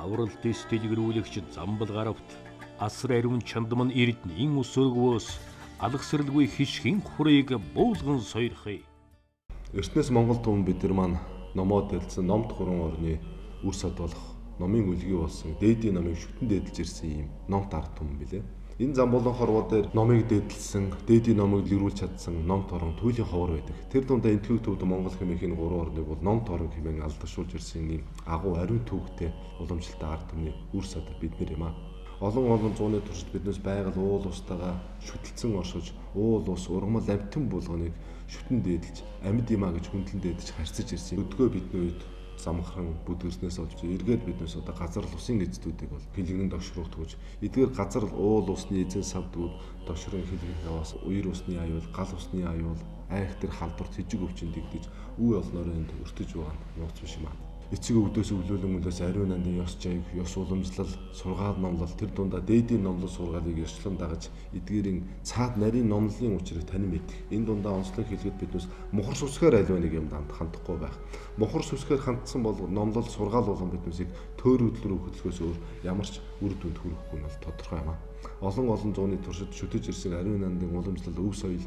авралт дэлгэрүүлэгч Замбал гаравт асар ариун чандам нь эрдэнийн өсөргөөс алгасралгүй хишгийн хурыг буулган сойрхъя. Эртнээс Монгол түмэн бид нар маань номоо дэлсэн номд гурван орны үр сад болох номын үлгий болсон дээдийн номыг шүтэн дээдэлж ирсэн юм номт ард түмэн билээ. Энэ зам болон хорвоо дээр номыг дээдэлсэн, дээдийн номыг дэлгэрүүлж чадсан номт орон туйлын ховор байдаг. Тэр дундаа энтгэх төвд Монгол хэмээхийн гурван орныг бол номт орон хэмээн алдаршуулж ирсэн юм агуу ариун төвөгтэй уламжлалтай ард түмний үр сад бид нар юм аа. Олон зууны туршид биднээс байгаль уул устайгаа шүтэлцэн оршиж, уул ус ургамал амтэн булганыг шүтэн дээдэлж, амьд юмаа гэж хүндлэн дээдэж харьцаж ирсэн. Өдгөө бидний үед замхран бүдгэрснээс олж эргээд биднээс одоо газар л усын эзэдүүдийг бол хилэгнэн догшруулж эдгээр газар л уул усны эзэн савдууд догшрын хилэгнэх яваас уяр усны аюул, гал усны аюул, айх тэр халдварт жижиг өвчин дэгдэж үе олноороо энд өртөж байгаа нь нууц биш юм аа. Эцэг өвдөөс өвлүүлэн мөлөөс ариун нандин ёс жайг, ёс уламжлал, сургаал номлол тэр дундаа дээдийн номлол сургаалыг эрчлэн дагаж эдгээрийн цаад нарийн номлолын учрыг танин мэдэх. Энэ дундаа онцлог хэлгээд биднээс мухар сүсгээр аль нэг юм хандахгүй байх. Мухар сүсгээр хандсан бол номлол сургаал болон биднээсийг төр хөдөлрөө хөтлөхөөс өөр ямар ч үр дүнд хүрэхгүй нь бол тодорхой юм аа. Олон зууны туршид шүтэж ирсэн ариун нандин уламжлал өв соёл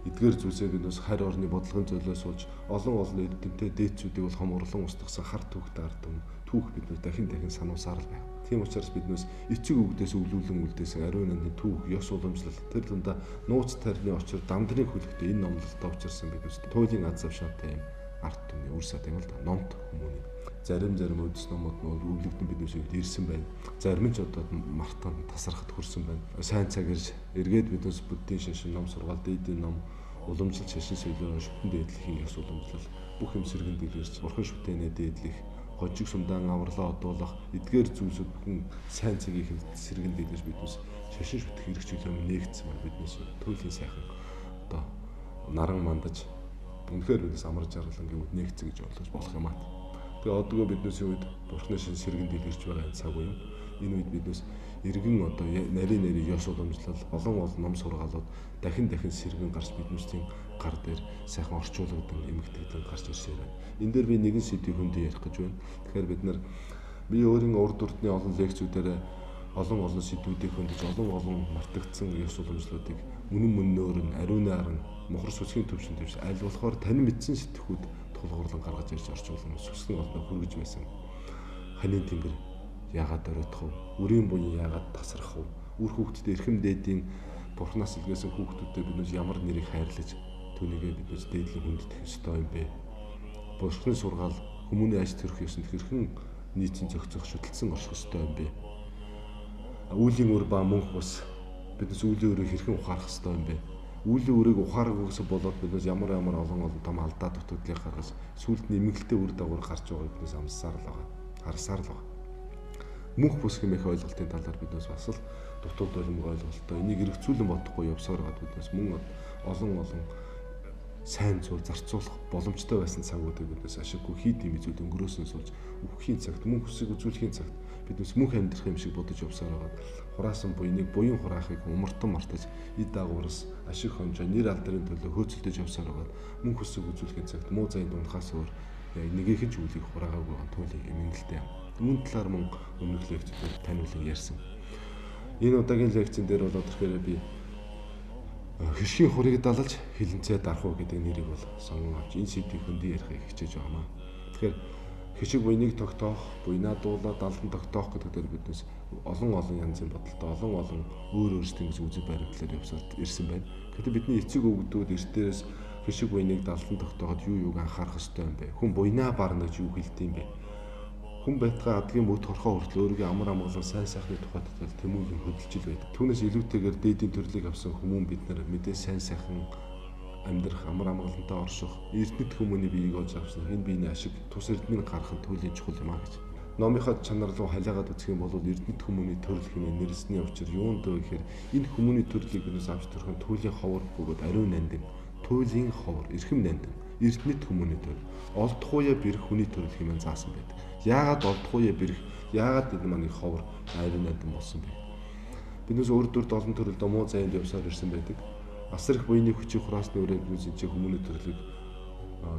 эдгээр зүйлсээ биднээс харь орны бодлогын зөөлөөс болж олон эрдэмтдээ дээдсүүдийг бол хоморлон устгасан хар түүхтэй ард түмэн түүх биднээс дахин сануусаар л байна. Тийм учраас биднээс эцэг өвгдөөс өвлүүлэн үлдээсэн ариун нандин түүх, ёс уламжлал тэр дундаа нууц тарины очир дамдрын хөлөгтэй энэ номлолтой учирсан биднээс туйлын аз завшаантай юм ард түмний үр сад юм л да. Номт хүмүүний зарим үдэс номууд нь өвлөгдөн биднээсээ ирсэн байна. Зарим ч одоо мартан тасархад хүрсэн байна. Сайн цаг ирж эргээд биднээс буддийн шашин ном сургаал, дээдийн ном уламжлал шашин соёлын шүтэн дээдлийн ёс уламжлал бүх юм сэргэн дэлгэрч бурхан шүтэнэ дээдлэх, хожиг сумдаан авралаа одуулах эдгээр зүйлсүүд бүхэн сайн цагийг сэргэн дэлгэрч биднээс шашин шүтэх эрх чөлөө нээгдсэн байна. Биднээс туйлын сайхан одоо наран мандаж үнэхээр биднээс амар жаргалан гэвэл нээгцэн гэж болох юм аа. Тэгээ одоогөө биднээс үед бурхны шин сэргэн дэлгэрч байгаа цаг үе юм. Энэ үед биднээс иргэн одоо нарийн ёс уламжлал олон ном сургаалууд дахин сэргэн гарч биднээсийн гар дээр сайхан орчуулгадсан эмгэгтэйгэн гарч ирсээр байна. Энэ дээр би нэгэн сэдвийг хөндөө ярих гэж байна. Тэгэхээр бид нар би өөрийн урд урдны олон лекцүүдээр олон сэдвүүдийг хөндөж олон мартагдсан ёс уламжлалуудыг мөнөөр нь ариунаар нь мухар сүсгийн төвшөнд дэвш аль болохоор тань мэдсэн сэтгхүүд тулгуурлан гаргаж ирж орчуулсан сүсгийн олноо хүргэж байсан. Ханийн тэнгэр яагаад оройтох вэ? Үрийн буян яагаад тасрах вэ? Үр хүүхдэд эрхэм дээдийн бурхнаас илгээсэн хүүхдүүдэд биднээс ямар нэрийг хайрлаж түүнийгээ биднээс дээдлэн хүндэтгэх ёстой юм бэ? Бурхны сургаал хүмүүний аж төрөх ёсонд хэрхэн нийцэн зохицох шүтэлцэн орших ёстой юм бэ? Үүлийн үр ба мөнх бас биднээс үүлийн үрийг хэрхэн ухаарах ёстой юм бэ? Үүлийн үрийг ухаарах гэсэн болоод биднээс ямар олон том алдаа дутагдлыг гаргаж сүлд нэмгэлтэй үр дагавар гарч байгааг биднээс амсаар л байгаа. Харсаар л байгаа. Мөнх бүс хэмээх ойлголтын талаар биднээс бас л дутуу долимог ойлголттой энийг эргцүүлэн бодохгүй явсаар байгаа биднээс мөн олон сайн зүйл зарцуулах боломжтой байсан цагуудыг биднээс ашиггүй хий дими зүйл өнгөрөөсөн суулж үхэхийн цагт мөнх бүсийг үзүүлэхийн цагт биднээс мөнх амьдрах юм шиг бодож явсаар байгаа. Хураасан буйныг буян хураахыг умартан мартаж эд дагавраас ашиг хонжоо нэр алдрын төлөө хөөцөлдөж явсаар байгаа. Мөнх бүсийг үзүүлэхийн цагт муу зайн дундхаас өөр нэгэн зүйлийг хураагаагүй байгаа туйлын эмгэнэлтэй юм. Үүн талаар мөн өмнөх лекцээр таниулан ярьсан. Энэ удаагийн лекцэн дээр бол тэрхээр би хишгийн хурыг далалж хилэнцээ дарах гэдэг нэрийг бол сонгон авч энэ сэдвийг хөндий ярихыг хичээж байгаамаа. Тэгэхээр хишиг буйныг тогтоох, буйнаа дуулаад далдан тогтоох гэдэг дээр биднээс олон янзын бодолтой олон өөрсдийн үзэг баримтлаар явсаар ирсэн байна. Гэхдээ бидний эцэг өвгдүүд эртдээс хишиг буйныг далдан тогтооход юуг анхаарах ёстой юм бэ? Хүн буйнаа барна гэж юу хэлдэг юм бэ? Хүн байтгаа адгийн мөд хорхоо хүртэл өөрийн амар амгалан сайн сайхны тухайд тэмүүлэн хөдөлж ил байдаг. Түүнээс илүүтэйгээр дээдийн төрлийг авсан хүмүүн бид нар мэдээ сайн сайхан амьдрах амар амгалантай орших эрдэнэт хүмүүний биеийг олж авсан энэ биений ашиг тус эрдэнэний гарах нь туйлын чухал юм а гэж. Номынхаа чанар руу халиагаад үзэх юм бол эрдэнэт хүмүүний төрөл хэмээн нэрлэсний учир юунд вэ гэхээр энэ хүмүүний төрлийг биднээс авч төрөх нь туйлын ховор бөгөөд ариун нандин туйлын ховор эрхэм нандин эрдэнэт хүмүүний төрөл олдохуяа бэрх хүний төрөл хэмээн заасан байдаг. Яагаад олдохуяа бэрх яагаад энэ маань ховор ариун нандин болсон бэ? Биднээс өөр олон төрөлд муу зайд явсаар ирсэн байдаг. Асар их буйны хүчийг хураасны өрөөнд бид энэ хүмүүний төрлийг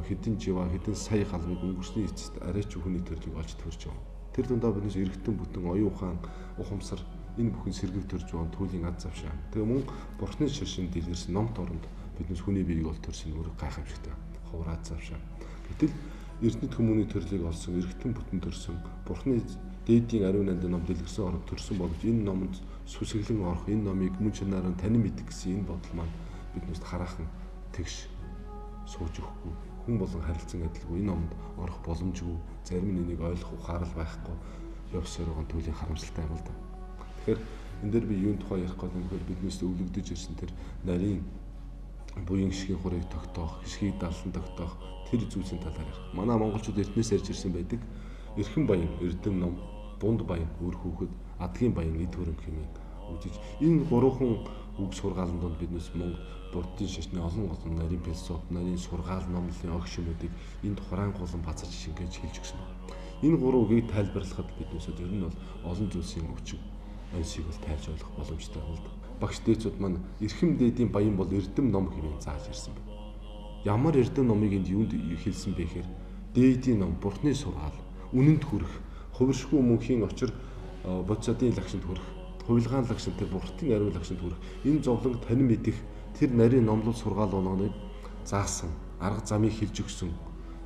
хэдэн жива хэдэн сая халмыг өнгөрсний эцэст арайч хүний төрлийг олж төрж байгаа. Тэр дундаа биднээс эргэтэн бүтэн оюун ухаан, ухамсар энэ бүхэн сэргэв төрж байгаа түүлийн аз завшаа. Тэгээ мөн бурхны шашин дэлгэрсэн номт оронд биднээс хүний биеийг ол төрсөн үүрэг гайхамшигтай. Ховор аз завшаа. Гэтэл эрдэнэт хүмүүний төрлийг олсон, эргэтэн бүтэн төрсөн, бурхны дээдийн ариун нандин ном дэлгэрсэн орон төрсөн боловч энэ номонд сүсэглэн орох, энэ номыг мөн чанараар танин мэдэх гэсэн энэ бодол маань биднээс хараахан тэгш сууж өгөхгүй. Хүн болон харилцан адилгүй энэ номонд орох боломжгүй, зарим нь энийг ойлгох ухаарал байхгүй явсаар байгаа түүлийн харамсалтай юм л да. Тэгэхээр энэ дээр би юуны тухай ярих гэдэг нь биднээс өвлөгдөж ирсэн тэр нарийн буян гişгийн хурыг тогтоох, гişгийг даллан тогтоох тэр зүйлсийн талаар ярих. Манай монголчууд эрдэнэс ярьж ирсэн байдаг. Эрхэн баян эрдэм ном, дунд баян үр хүүхэд, адгийн баян эд хөрөнгө хэмээн үзэж энэ гурван үг сургаалын донд биднээс Монгол буддийн шашны олон нарийн философи, нарийн сургаал номлолын огш юмуудыг энд хураангуулан базарч шингээж хэлж өгсөн байна. Энэ гурван үгийг тайлбарлахад биднээс ер нь бол олон зүйлсийн өвчг онцгийг бол тайлж ойлгох боломжтой байна л да. Багш дээдсүүд маань эрхэм дээдийн баян бол эрдэм ном хэмээн зааж ирсэн байна. Ямар эрдэм номыг энд юунд хэлсэн бэ гэхээр дээдийн ном, бурхны сургаал, үнэнд хүрэх, хувиршгүй мөнхийн очир бодисодын лагшинд хүрэх, хувилгаан лагшинд тэр бурхтын ариун лагшинд хүрэх, энэ зовлонг танин мэдэх тэр нарийн номлол сургаал болгоныг заасан, арга замыг хэлж өгсөн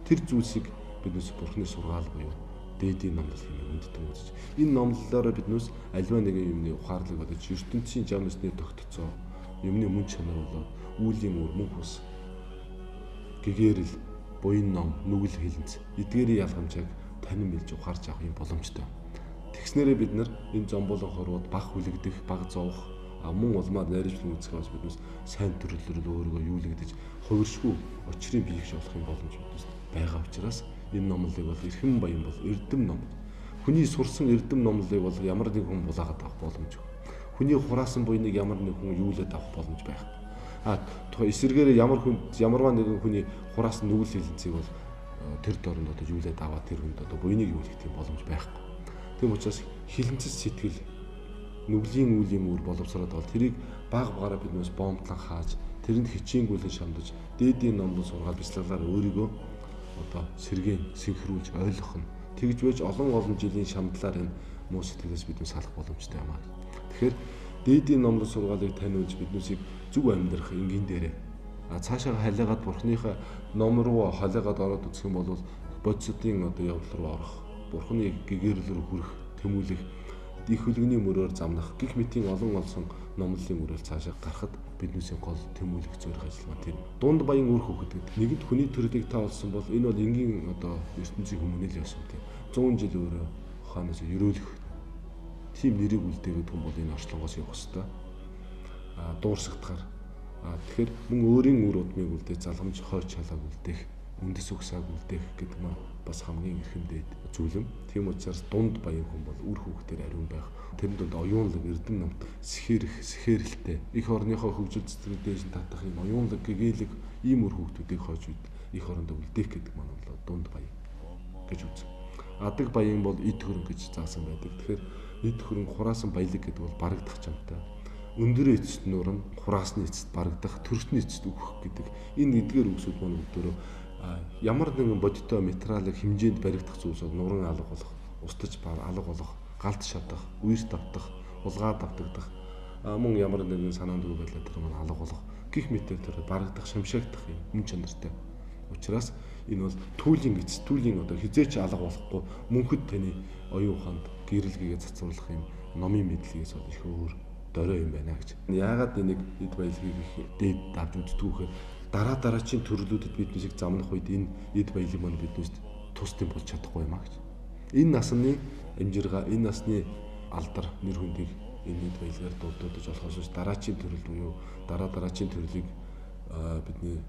тэр зүйлсийг биднээс бурхны сургаал буюу дээдийн номлол хэмээн үндтэн үзэж. Энэ номлолоор биднээс аливаа нэгэн юмны ухаарлыг бодож ертөнцийн жам нүсний тогтцоо, юмны мөн чанар болоод үүлийн үр мөнх ус, гэгэрэл, буян ном, нүгэл хэлэнц, эдгээрийн ялгамжааг танин билж ухаарч авах юм боломжтой. Тэгснээрээ бид нар энэ зомболон хорвоод баг хүлэгдэх, баг зовох, мөн улмаар найрчлан үзэхээс биднээс сайн төрлөөр өөрийгөө юулэгдэж хувиршгүй очрын биеигш болох юм боломж биднээс байгаа учраас энэ номлолыг бол эрхэм баян бол эрдэм ном. Хүний сурсан эрдэм номлолыг бол ямар нэг хүн булаагаад авах боломжгүй. Хүний хураасан буйныг ямар нэг хүн юулээд авах боломж байхгүй. Эсвэргээр ямарваа нэгэн хүний хураасан нүгэл хэлэнцгийг бол тэр дорнд одоо юулээд аваад тэр хүнд одоо буйныг юулгэх юм боломж байхгүй. Тийм учраас хилэнцэс сэтгэл нүглийн үлийн үр боловсроод бол тэрийг баг багаараа биднээс бомблон хааж тэрэнд хичээнгүйлэн шамдаж дээдийн номлол сургаал бяцлаглаар өөрийгөө одоо сэргээн синхруулж ойлгох нь тэгж байж олон жилийн шамдлаар энэ муу сэтгэлээс биднээс салах боломжтой юм аа. Тэгэхээр дээдийн номлол сургаалыг таниулж биднээсийг зөв амьдрах энгийн дээрээ цаашаа халиагаад бурхныхаа ном руу халиагаад ороод үзэх юм бол бодисодын одоо явдал руу орох, бурхны гэгэрэл рүү хүрэх, тэмүүлэх, их хөлгөний мөрөөр замнах гих мэтийн олон номлолын мөрөөр цаашаа гарахад биднээсийн гол тэмүүлэх зориг ажиллагаа тийм. Дунд баян үр хөвгөд нэгд хүний төрлийг та олсон бол энэ бол энгийн одоо ертөнцийн хүмүүний л ясан тийм. 100 жил өөрөө хаанаас ерөөлөх тийм нэрийг үлдээгээд хүн бол энэ орчлонгоос явах хэвээр дуурсагдахаар тэгэхээр мөн өөрийн үр удмыг үлдээж залгамж хойч халааг үлдээх, үндэс угсааг үлдээх гэдэг нь бас хамгийн эрхэм дээд зүйлэм. Тийм учраас дунд баян хүн бол үр хөвгтөр ариун байх. Тэр дунд оюунлаг эрдэм номт сэхэрэлтэй их орныхоо хөгжил цэцэрлэг дээж татах юм оюунлаг гэгээлэг ийм үр хөвгтүүдийг хойж их орондоо үлдээх гэдэг маань бол дунд баян гэж үзв. Адаг баян бол эд хөрөнгө гэж заасан байдаг. Тэгэхээр эд хөрөнгө хураасан баялаг гэдэг бол барагдах чамтай. Өндөр эцэст нурна, хураасны эцэст барагдах, төрсний эцэст өгөх гэдэг энэ эдгээр үгсүүд маань өдөрөө ямар нэгэн бодиттой материалыг хэмжээнд баригдах зүйлс бол нуран алга болох, устж алга болох, галт шатах, үерт давтах, улгаад давтагдах, мөн ямар нэгэн санаанд үг байлаа тэр маань алга болох гих мэт тэр барагдах, шамшаагдах юм мөн чанартай. Учираас энэ бол түүлийн эцэст, түүлийн одоо хизээч алга болохгүй мөнхөд таны оюун ухаанд гэрэлгээ цацруулах юм номын мэдлэгээс бол их өөр дөрөө юм байна гэж. Яагаад энийг эд баялагийг их дээд давж үздэг вэ? Дараачийн төрлүүдэд биднийг замнах үед энэ эд баялаг маань биднээс тусдим болж чадахгүй юм а гэж. Энэ насны амжиргаа, энэ насны алдар нэр хүндийг энэ эд баялагаар дуудаж болохоос дараачийн төрөл буюу дараачийн төрлийг бидний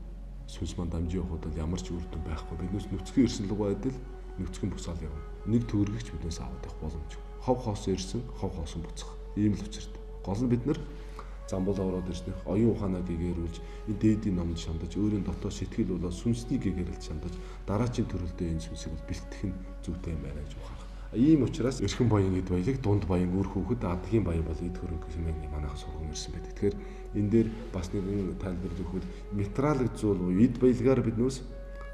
сүнс маань дамжиж явахд бол ямар ч үр дүн байхгүй. Биднээс нүцгэн ирсэн л байдал нүцгэн босаал явна. Нэг төгрөгч биднээс аваад явах боломж. Хов хоосон ирсэн, хов хоосон буцах. Ийм л учиртай. Гол нь бид нар замбал ороод ирснээр оюун ухаанаа гэгэрүүлж энэ дээдийн номд шандаж өөрийн дотоод сэтгэл болоод сүнсний гэгэрэлд шандаж дараачийн төрөлдөө энэ сүнсийг бол бэлтгэх нь зүйтэй юм байна гэж ухаарах. Ийм учраас эрхэм баян эд баялаг, дунд баян үр хөвгөд, адгийн баян бол эд хөрөнгө хэмээн манайхаас сургам ирсэн байдаг. Тэгэхээр энэ дээр бас нэгэн тайлбар өгөхөд материалын зүйл буюу эд баялагаар биднээс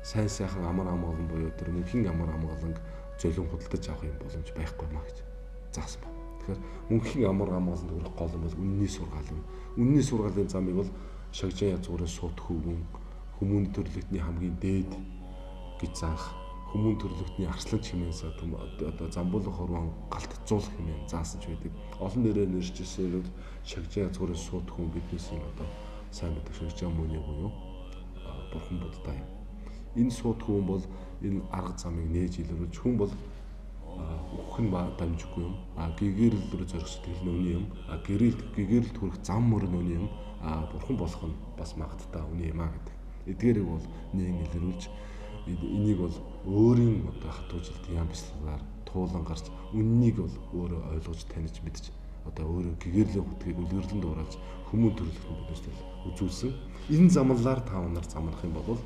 сайн сайхан амар амгалан буюу тэр мөнхийн амар амгаланг золион худалдаж авах юм боломж байхгүй маа гэж заасан байна. Тэгэхээр мөнхийн амар амгаланд хүрэх гол нь бол үнний сургаал юм. Үнний сургаалын замыг бол шагжин язгуурын суут хөвгөн хүмүүн төрлөختний хамгийн дээд гэж заах, хүмүүн төрлөختний арслан чимээс одоо замбуулах хорвон галтцуулах хэмээн заасан ч байдаг. Олон нэрээр нэрчсэн бол шагжин язгуурын суут хүн биднээс юм одоо сайн мэддэг шагжин мөний буюу бурхан буддаа юм. Энэ суут хүн бол энэ арга замыг нээж илрүүлж хүн бол өгөх нь дамжихгүй юм. Гэгэрэл рүү зорих сэтгэл нь үний юм. Гэгэрэлд хүрэх зам мөр нь үний юм. Бурхан болох нь бас магадтай үний юм гэдэг. Эдгээрийг бол нээн илрүүлж энийг бол өөрийн одоо хатуужилт яам бислгаар туулан гарч үннийг бол өөрөө ойлгож таних мэдж одоо өөрөө гэгэрлийн хүтгийг үлгэрлэн дуурайж хүмүүн төрлөختөнд биднээс үзүүлсэн. Энэ замлаар та нар замрах юм бол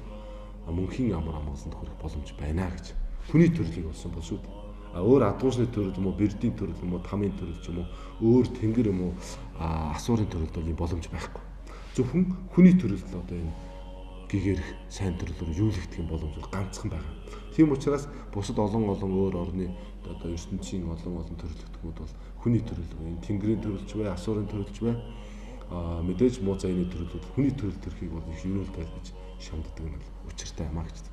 мөнхийн амар амгаланд хүрэх боломж байна гэж. Хүний төрлийг болсон бол шүү дээ. Өөр адуусны төрөл юм уу, бэрдийн төрөл юм уу, тамийн төрөл ч юм уу, өөр тэнгэр юм уу, асуурын төрөлд бол юм боломж байхгүй. Зөвхөн хүний төрөлд л одоо энэ гэгэрх сайн төрлөөр юулэгдэх юм боломж ганцхан байгаа. Тийм учраас бусад олон өөр орны одоо ертөнцийн олон төрөлтгүүд бол хүний төрөл, энэ тэнгэрийн төрөлч бай, асуурын төрөлч бай, мэдээж муу заяаны төрөлүүд хүний төрөл төрхийг бол их юрэл тайлбарж шамддаг нь учиртай юм а гэж.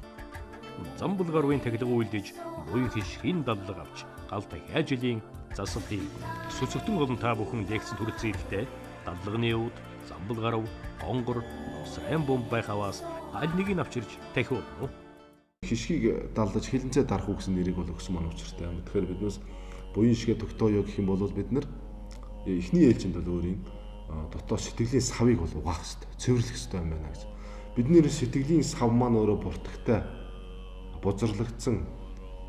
Замбалгарвын тахилга үйлдэж буян хишгийн дадлага авч гал дахиад жилийн засал хий. Сүцэгтэн болон та бүхэн лекцэнд хүрэлцэн ихтэй дадлагын өвд, замбалгарв, гонгор, сайн бомб байхаваас аль нэгийг авчирч тахив уу? Хишгийг далдаж хилэнцээ дарах уу гэсэн нэрийг бол өгсөн маань учиртай юм. Тэгэхээр биднээс буян шигэ тогтооё гэх юм бол бид нар эхний ээлжинд бол өөрийн дотоод сэтгэлийн савыг бол угаах хэрэгтэй, цэвэрлэх хэрэгтэй юм байна гэж. Бидний сэтгэлийн сав маань өөрөө буртагтай бузарлагдсан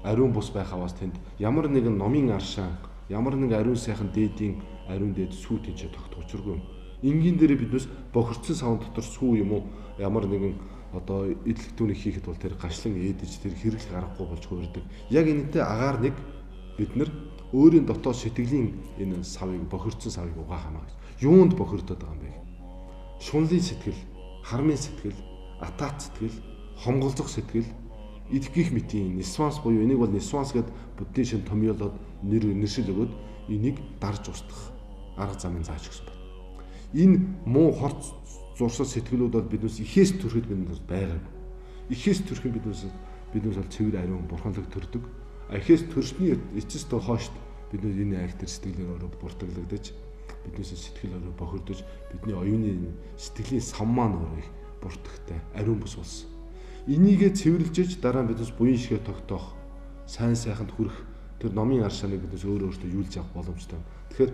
ариун бус байхаваас тэнд ямар нэгэн номын аршаан, ямар нэг ариун сайхан дээдийн ариун дээд сүү тэнцээ тогтох учиргүй юм. Энгийн дээр биднээс бохирдсан савн дотор сүү юм уу ямар нэгэн одоо идэлх түүнийг хийхэд бол тэр гашлан ээдэж тэр хэрэглэх аргагүй болж хуурдаг. Яг энэтэй агаар нэг бид нар өөрийн дотоод сэтгэлийн энэ савыг бохирдсан савыг угаах хамаа гэж. Юунд бохирдоод байгаа юм бэ? Шунлын сэтгэл, хармын сэтгэл, атаат сэтгэл, хомголзох сэтгэл, идэх мэтийн нисванс буюу энийг бол нисванс гэдэг буддийн шин томьёолоод нэршил өгөөд энийг дарж устгах арга замын зааж өгсөн байна. Энэ муу хорт зурсал сэтгэлүүд бол биднээс ихээс төрөхөд биднээс байгааг. Ихээс төрөх нь биднээс бол цэвэр ариун бурханлаг төрдөг. Ихээс төрсний эцэс тоо хоошд биднээс энэ айхтар сэтгэлээр өөрөө буртаглагдаж биднээс сэтгэл өөрөө бохирдож бидний оюуны сэтгэлийн сав маань өөрөө их буртагтай ариун бус болсон. Энийгээ цэвэрлжиж дараа нь биднээс буян шигээ тогтоох, сайн сайханд хүрэх тэр номын аршааныг биднээс өөртөө юулж авах боломжтой. Тэгэхээр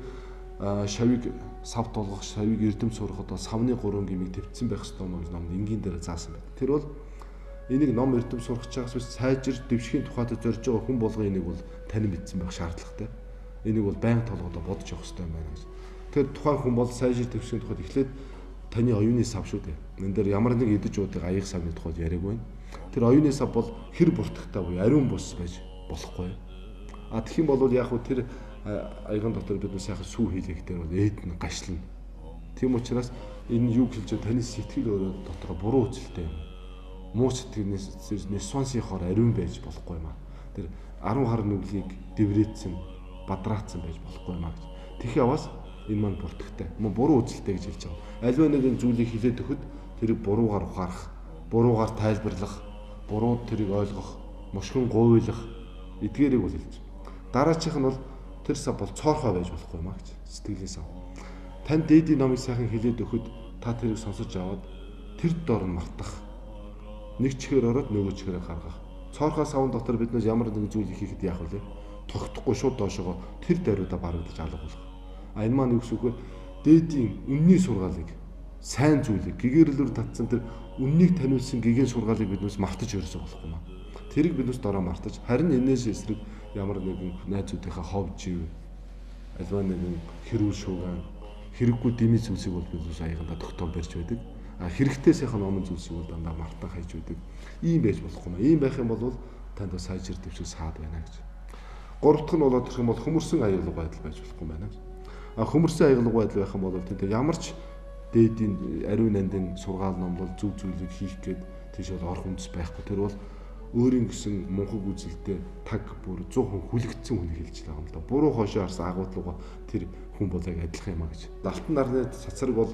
шавийг сав толгох, шавийг эрдэм сурахад савны 3 гмийг төвцсөн байх ёстой юм гэж номд энгийн дээр заасан байна. Тэр бол энийг ном эрдэм сурах чагаас биш сайжир дэвшгийн тухайд зорж байгаа хүн болгон энийг бол танин мэдсэн байх шаардлагатай. Энийг бол байнга толгойдоо бодож явах ёстой юм байна гэж. Тэгэхээр тухайн хүн бол сайжир дэвшгийн тухайд эхлээд таны оюуны сав шүү дээ. Энэ дээр ямар нэг идэж уудыг аяг савны тухайд яриаг байна. Тэр оюуны сав бол хэр буртагтай буюу ариун бус байж болохгүй. Тэгэх юм бол яг хөө тэр аяган дотор бид сайхан сүү хийлэхтэй бол ээд нь гашлна. Тийм учраас энэ юу хэлж байгаа таны сэтгэл өөрөө дотор буруу үзэлтэй юм. Муу сэтгэлнээс нисвансын хор ариун байж болохгүй юм аа. Тэр 10 хар нүглийг дэврээдсэн, бадраацсан байж болохгүй юм аа гэж. Тэгэх яваас энэ маань буртагтай. Мөн буруу үзэлтэй гэж хэлж байгаа. Аливаа нэгэн зүйлийг хилээд өгөхөд тэрийг буруугаар ухаарах, буруугаар тайлбарлах, буруу тэрийг ойлгох, мушгин гуйлах эдгээрийг бол хэлж. Дараачих нь бол тэр сав бол цоорхой байж болохгүй юм аа гэж. Сэтгэлийн сав. Тань дээдийн номыг сайхан хилээд өгөхөд та тэрийг сонсож аваад тэр доор нь мартах. Нэг чихээр ороод нөгөө чихээрээ гаргах. Цоорхой савн дотор биднээс ямар нэгэн зүйлийг хийхэд яах вэ? Тогтохгүй шууд доошогоо тэр даруйдаа барагдаж алга болох. Энэ маань юу гэсэн үг вэ? Дээдийн үнний сургаалыг, сайн зүйлийг, гэгэрэлээр татсан тэр үннийг таниулсан гэгээн сургаалыг биднээс мартаж өрөөсөө болохгүй маа. Тэрийг биднээс дороо мартаж, харин энэс эсрэг ямар нэгэн найзуудынхаа хов жив, аливаа нэгэн хэрүүл шууган, хэрэггүй дэмий зүйлсийг бол биднээс аягандаа тогтоом барьж байдаг. Хэрэгтэй сайхан номын зүйлсийг бол дандаа мартан хайж байдаг. Ийм байж болохгүй маа. Ийм байх юм бол танд сайжир дэвшиг саад байна гэж. Гурав дахь нь болоод ирэх юм бол хөмөрсөн аюулгүй байдал байж болохгүй байна гэж. Хөмөрсөн аюулгүй байдал байх юм бол тэнд ямар ч дээдийн ариун нандин сургаал номлол зөв зүйлийг хийх гээд тийш бол ор хүндэс байхгүй. Тэр бол өөрийн гэсэн мунхаг үзэлтэй таг бүр 100% хүлэгдсэн хүнийг хэлж байгаа юм л да. Буруу хошоо харсан агуудлууга тэр хүн бол яг адилхан юм а гэж. Далтан нарны цацраг бол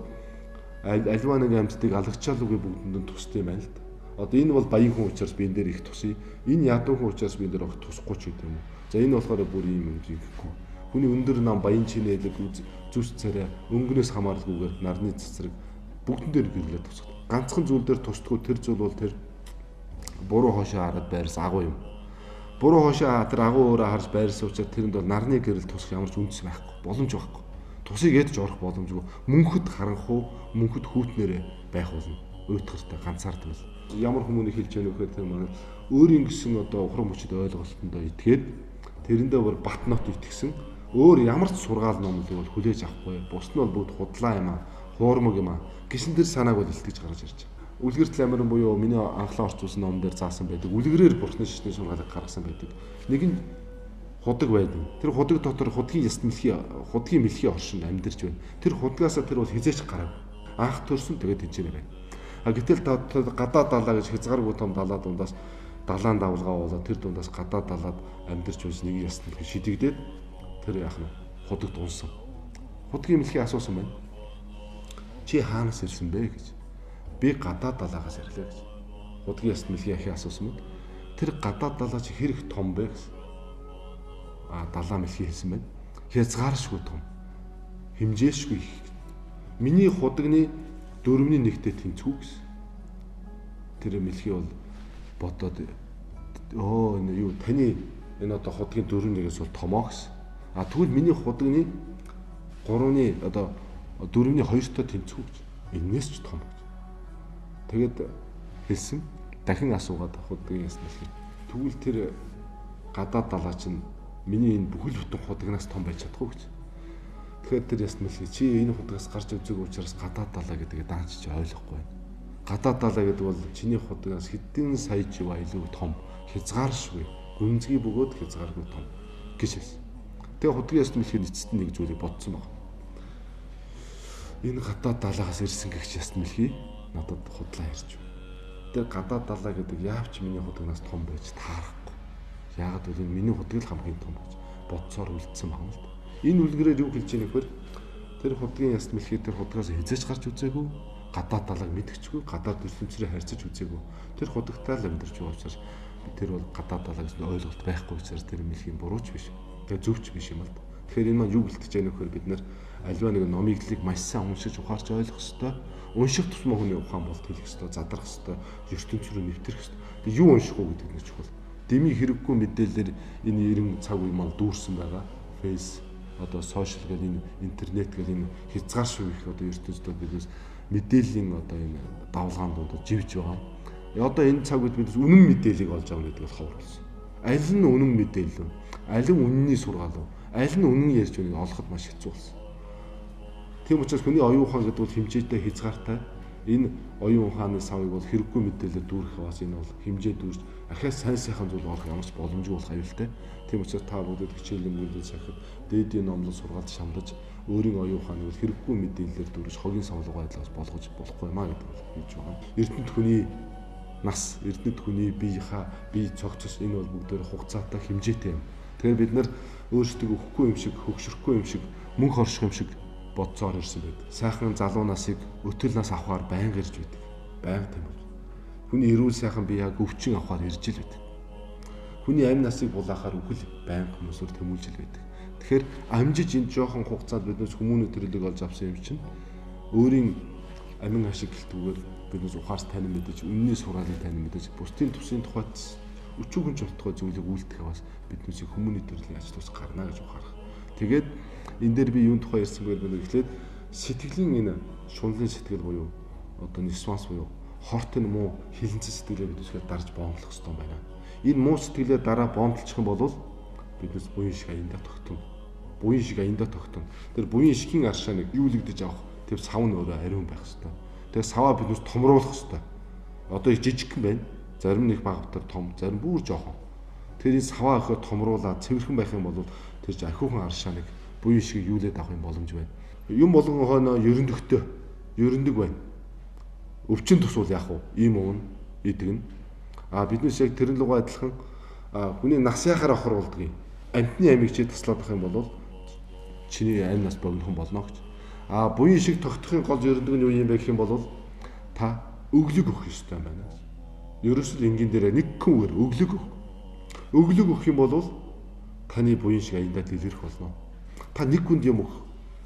аливаа нэг амьтдыг алагчаалуугүй бүгдэнд тусдаг юм байна л да. Одоо энэ бол баян хүн учраас би энэ дээр их тусъя. Энэ ядуу хүн учраас би энэ дээр тусахгүй ч гэдэг юм уу. За энэ болохоор бүр ийм юм жихгүй. Хүний өндөр нам баян чинэлэг зүс царай өнгөнөөс хамааралгүйгээр нарны цацраг бүгдэн дээр гэрлээд тусдаг. Ганцхан зүйл дээр тусдаггүй тэр зүйл бол тэр буруу хошоо хараад байрсан агуу юм. Буруу хошоо тэр агуу өөрөө харж байрсан учраас тэрэнд бол нарны гэрэл тусах ямар ч үндэс байхгүй, боломж байхгүй. Тусыг ядж орох боломжгүй. Мөнхөд харанхуу, мөнхөд хүүтнэрээ байх болно. Уйтгартай ганцаардмал. Ямар хүмүүнийг хэлж яах вэ гэхээр тэр манай өөрийн гэсэн одоо ухран мөчд ойлголтондоо итгээд тэрэндээ бүр бат нот итгэсэн. Өөр ямар ч сургаал номлыг бол хүлээж авахгүй. Бус нь бол бүгд худлаа юм аа, хуурмаг юм аа. Гисэн тэр санааг бол илтгэж гаргаж ирж байгаа. Үлгэр амиран буюу миний анхлан орчуулсан ном дээр заасан байдаг. Үлгэрээр бурхны шишний сургаалыг гаргасан байдаг. Нэг нь худаг байдаг. Тэр худаг дотор худгийн яст худгийн мэлхий оршинд амьдарч байна. Тэр худгаасаа тэр бол хизээч гарав. Анх төрсөн тэгээд тэнцэнэ байна. А гэтэл гадаа далаа гэж хязгааргүй том далаа дундаас далаан давлгаа болоод тэр дундаас гадаа далаад амьдарч байж нэг яст мэлхий шидэгдээд тэр яах нь худагт унсан. Худгийн мэлхий асуусан байна. Чи хаанаас ирсэн бэ гэж. Би гадаа далаагаас ирлээ гэж. Худгийн яст мэлхий ахи асуусан мэт. Тэр гадаа далаа чи хэрэг том бэ гэсэн. Далаа мэлхий хэлсэн байна. Хязгааршгүй том. Хэмжээшгүй их. Миний худагны 4-ний 1-тэй тэнцүү гэсэн. Тэр мэлхий бол бодоод энэ юу таны энэ одоо худгийн 4-ээс бол томоо гэсэн. Тэгвэл миний худагны 3-ны одоо 4-ний 2-той тэнцүү гэж. Энээс ч том гэж. Тэгэд хэлсэн. Дахин асуугаад худгийн яс мэлхий. Тэгвэл тэр гадаа далаа чинь миний энэ бүхэл бүтэн худагнаас том байж чадахгүй гэж. Тэгэхээр тэр яс мэлхий чи энэ худагаас гарч үзээгүй учраас гадаа далаа гэдгийг даанч чи ойлгохгүй байна. Гадаа далаа гэдэг бол чиний худагнаас хэдэн сая жив илүү том, хязгааршгүй, гүнзгий бөгөөд хязгааргүй том гэж хэлсэн. Тэгээ худгийн яс мэлхий эцэст нэг зүйлийг бодсон баг. Энэ гадаа далаагаас ирсэн гэгч яс мэлхий надад худлаа ярьж байна. Тэр гадаа далаа гэдэг яавч миний худагнаас том байж таарахгүй. Яагаад гэвэл энэ миний худаг л хамгийн том гэж бодсоор үлдсэн байна л да. Энэ үлгэрээр юу хэлж ийм нэхэр тэр худгийн яс мэлхий тэр худгаас хязгаарч гарч үзээгүй, гадаа далааг мэдчихгүй, гадаа төсөлмцрээ харьцаж үзээгүй. Тэр худагтай л амьдарч байгаа учраас тэр бол гадаа далаа гэсэн ойлголт байхгүй учраас тэр мэлхийн бурууч биш. Тэгээ зөвч биш юм л да. Тэгэхээр энэ маань юу гэлтэж яах нөхөр бид нэр альва нэг номиглыг маш сайн уншиж ухаарч ойлгох ёстой. Унших тусмаа хүний ухаан болт хэлэх ёстой, задрах ёстой, ертөнц рүү нэвтрэх ёстой. Тэгээ юу унших уу гэдэг нь чухал. Дэмий хэрэггүй мэдээлэлээр энэ 90 цаг үе маань дүүрсэн байгаа. Фейс одоо сошиал гэл энэ интернет гэл энэ хязгааршгүй их одоо ертөнцид бидээс мэдээллийн одоо энэ давлгаанд одоо живж байгаа. Одоо энэ цаг үед бид үнэн мэдээллийг олж авах гэдэг бол ховор болсон. Аль нь үнэн мэдээлэл вэ? Аль нь үнний сургаал вэ? Аль нь үнэн ярьж байгааг олоход маш хэцүү болсон. Тийм учраас хүний оюун ухаан гэдэг бол хэмжээтэй хязгаартай. Энэ оюун ухааны савыг бол хэрэггүй мэдээлэлээр дүүрэх бас энэ бол хэмжээ дүүрч ахиас сайн сайхан зүйл олох ямар ч боломжгүй болох аюултай. Тийм учраас та бүдд хичээлэн мөрөд сахид дээдийн номлол сургаалт шамдаж өөрийн оюун ухааныг хэрэггүй мэдээлэлээр дүүрж хогийн совлогоо байдлаас болгож болохгүй юмаа гэдэг бол хэлж байгаа. Эрдэнэт хүний нас, эрдэнэт хүний бие цогцос энэ бол бүгдээр хугацаатай хэмжээтэй юм. Тэгэхээр бид нар өөрсдөө өгөхгүй юм шиг, хөгшөрөхгүй юм шиг, мөнх орших юм шиг бодцоор ирсэн байдаг. Сайхан залуу насыг өтөл нас авахаар байнга ирж байдаг. Байнга тийм үү. Хүний эрүүл сайхан бие яг өвчин авахаар ирж л байдаг. Хүний амь насыг булаахаар үхэл байнга хүмүүсээр тэмүүлж л байдаг. Тэгэхээр амжиж энэ жоохон хугацаанд биднээс хүмүүний төрлийг олж авсан юм чинь өөрийн амин ашиглалтгүйгээр биднээс ухаарс танин мэдээж, үнний сургаалыг танин мэдээж, бусдын тусын тухайд өчүүхэн журтгой зүйлийг үйлдэхээ бас биднээс хүмүүний төрлийг ач тус гарна гэж ухаарах. Тэгээд энэ дээр би юун тухай ярьсан бэ гэхлээр сэтгэлийн энэ шунлын сэтгэл буюу одоо нисванс буюу хорт нь муу хилэнцэн сэтгэлээ биднээс дарж боомлох хэрэгтэй байна. Энэ муу сэтгэлээ дараа боомлчих юм бол биднээс буян шиг аяндаа тогтно. Буян шиг аяндаа тогтно. Тэр буян шихийн аршааныг юулэгдэж авах тэр сав нь өөрөө ариун байх хэрэгтэй. Тэгээ саваа биднээс томруулах хэрэгтэй. Одоо жижигхэн байна. Зарим нэг багтар том, зарим бүр жоохон. Тэр энэ саваа ихэ томруулаад цэвэрхэн байх юм бол тэр ч ахиухан аршааныг буян шиг юулээд авах юм боломж байна. Юм болгон хойно ерөндөг байна. Өвчин тусвал яах вэ? Ийм уун идэгнэ. Биднээс яг тэрэн лугаа адилхан хүний нас яхаар охор болдгийг. Амтны амийг чи таслаад ах юм бол чиний амь нас богинохон болно гэж. Буян шиг тогтохын гол ерөндөг нь юу юм бэ гэх юм бол та өглөг өгөх ёстой юм байна. Ерөөсөл энгийн дээр нэг хүн өглөг өг. Өглөг өгөх юм бол таны буян шиг аяндаа дэлгэрэх болно. Та нэг хүнд юм өгөх.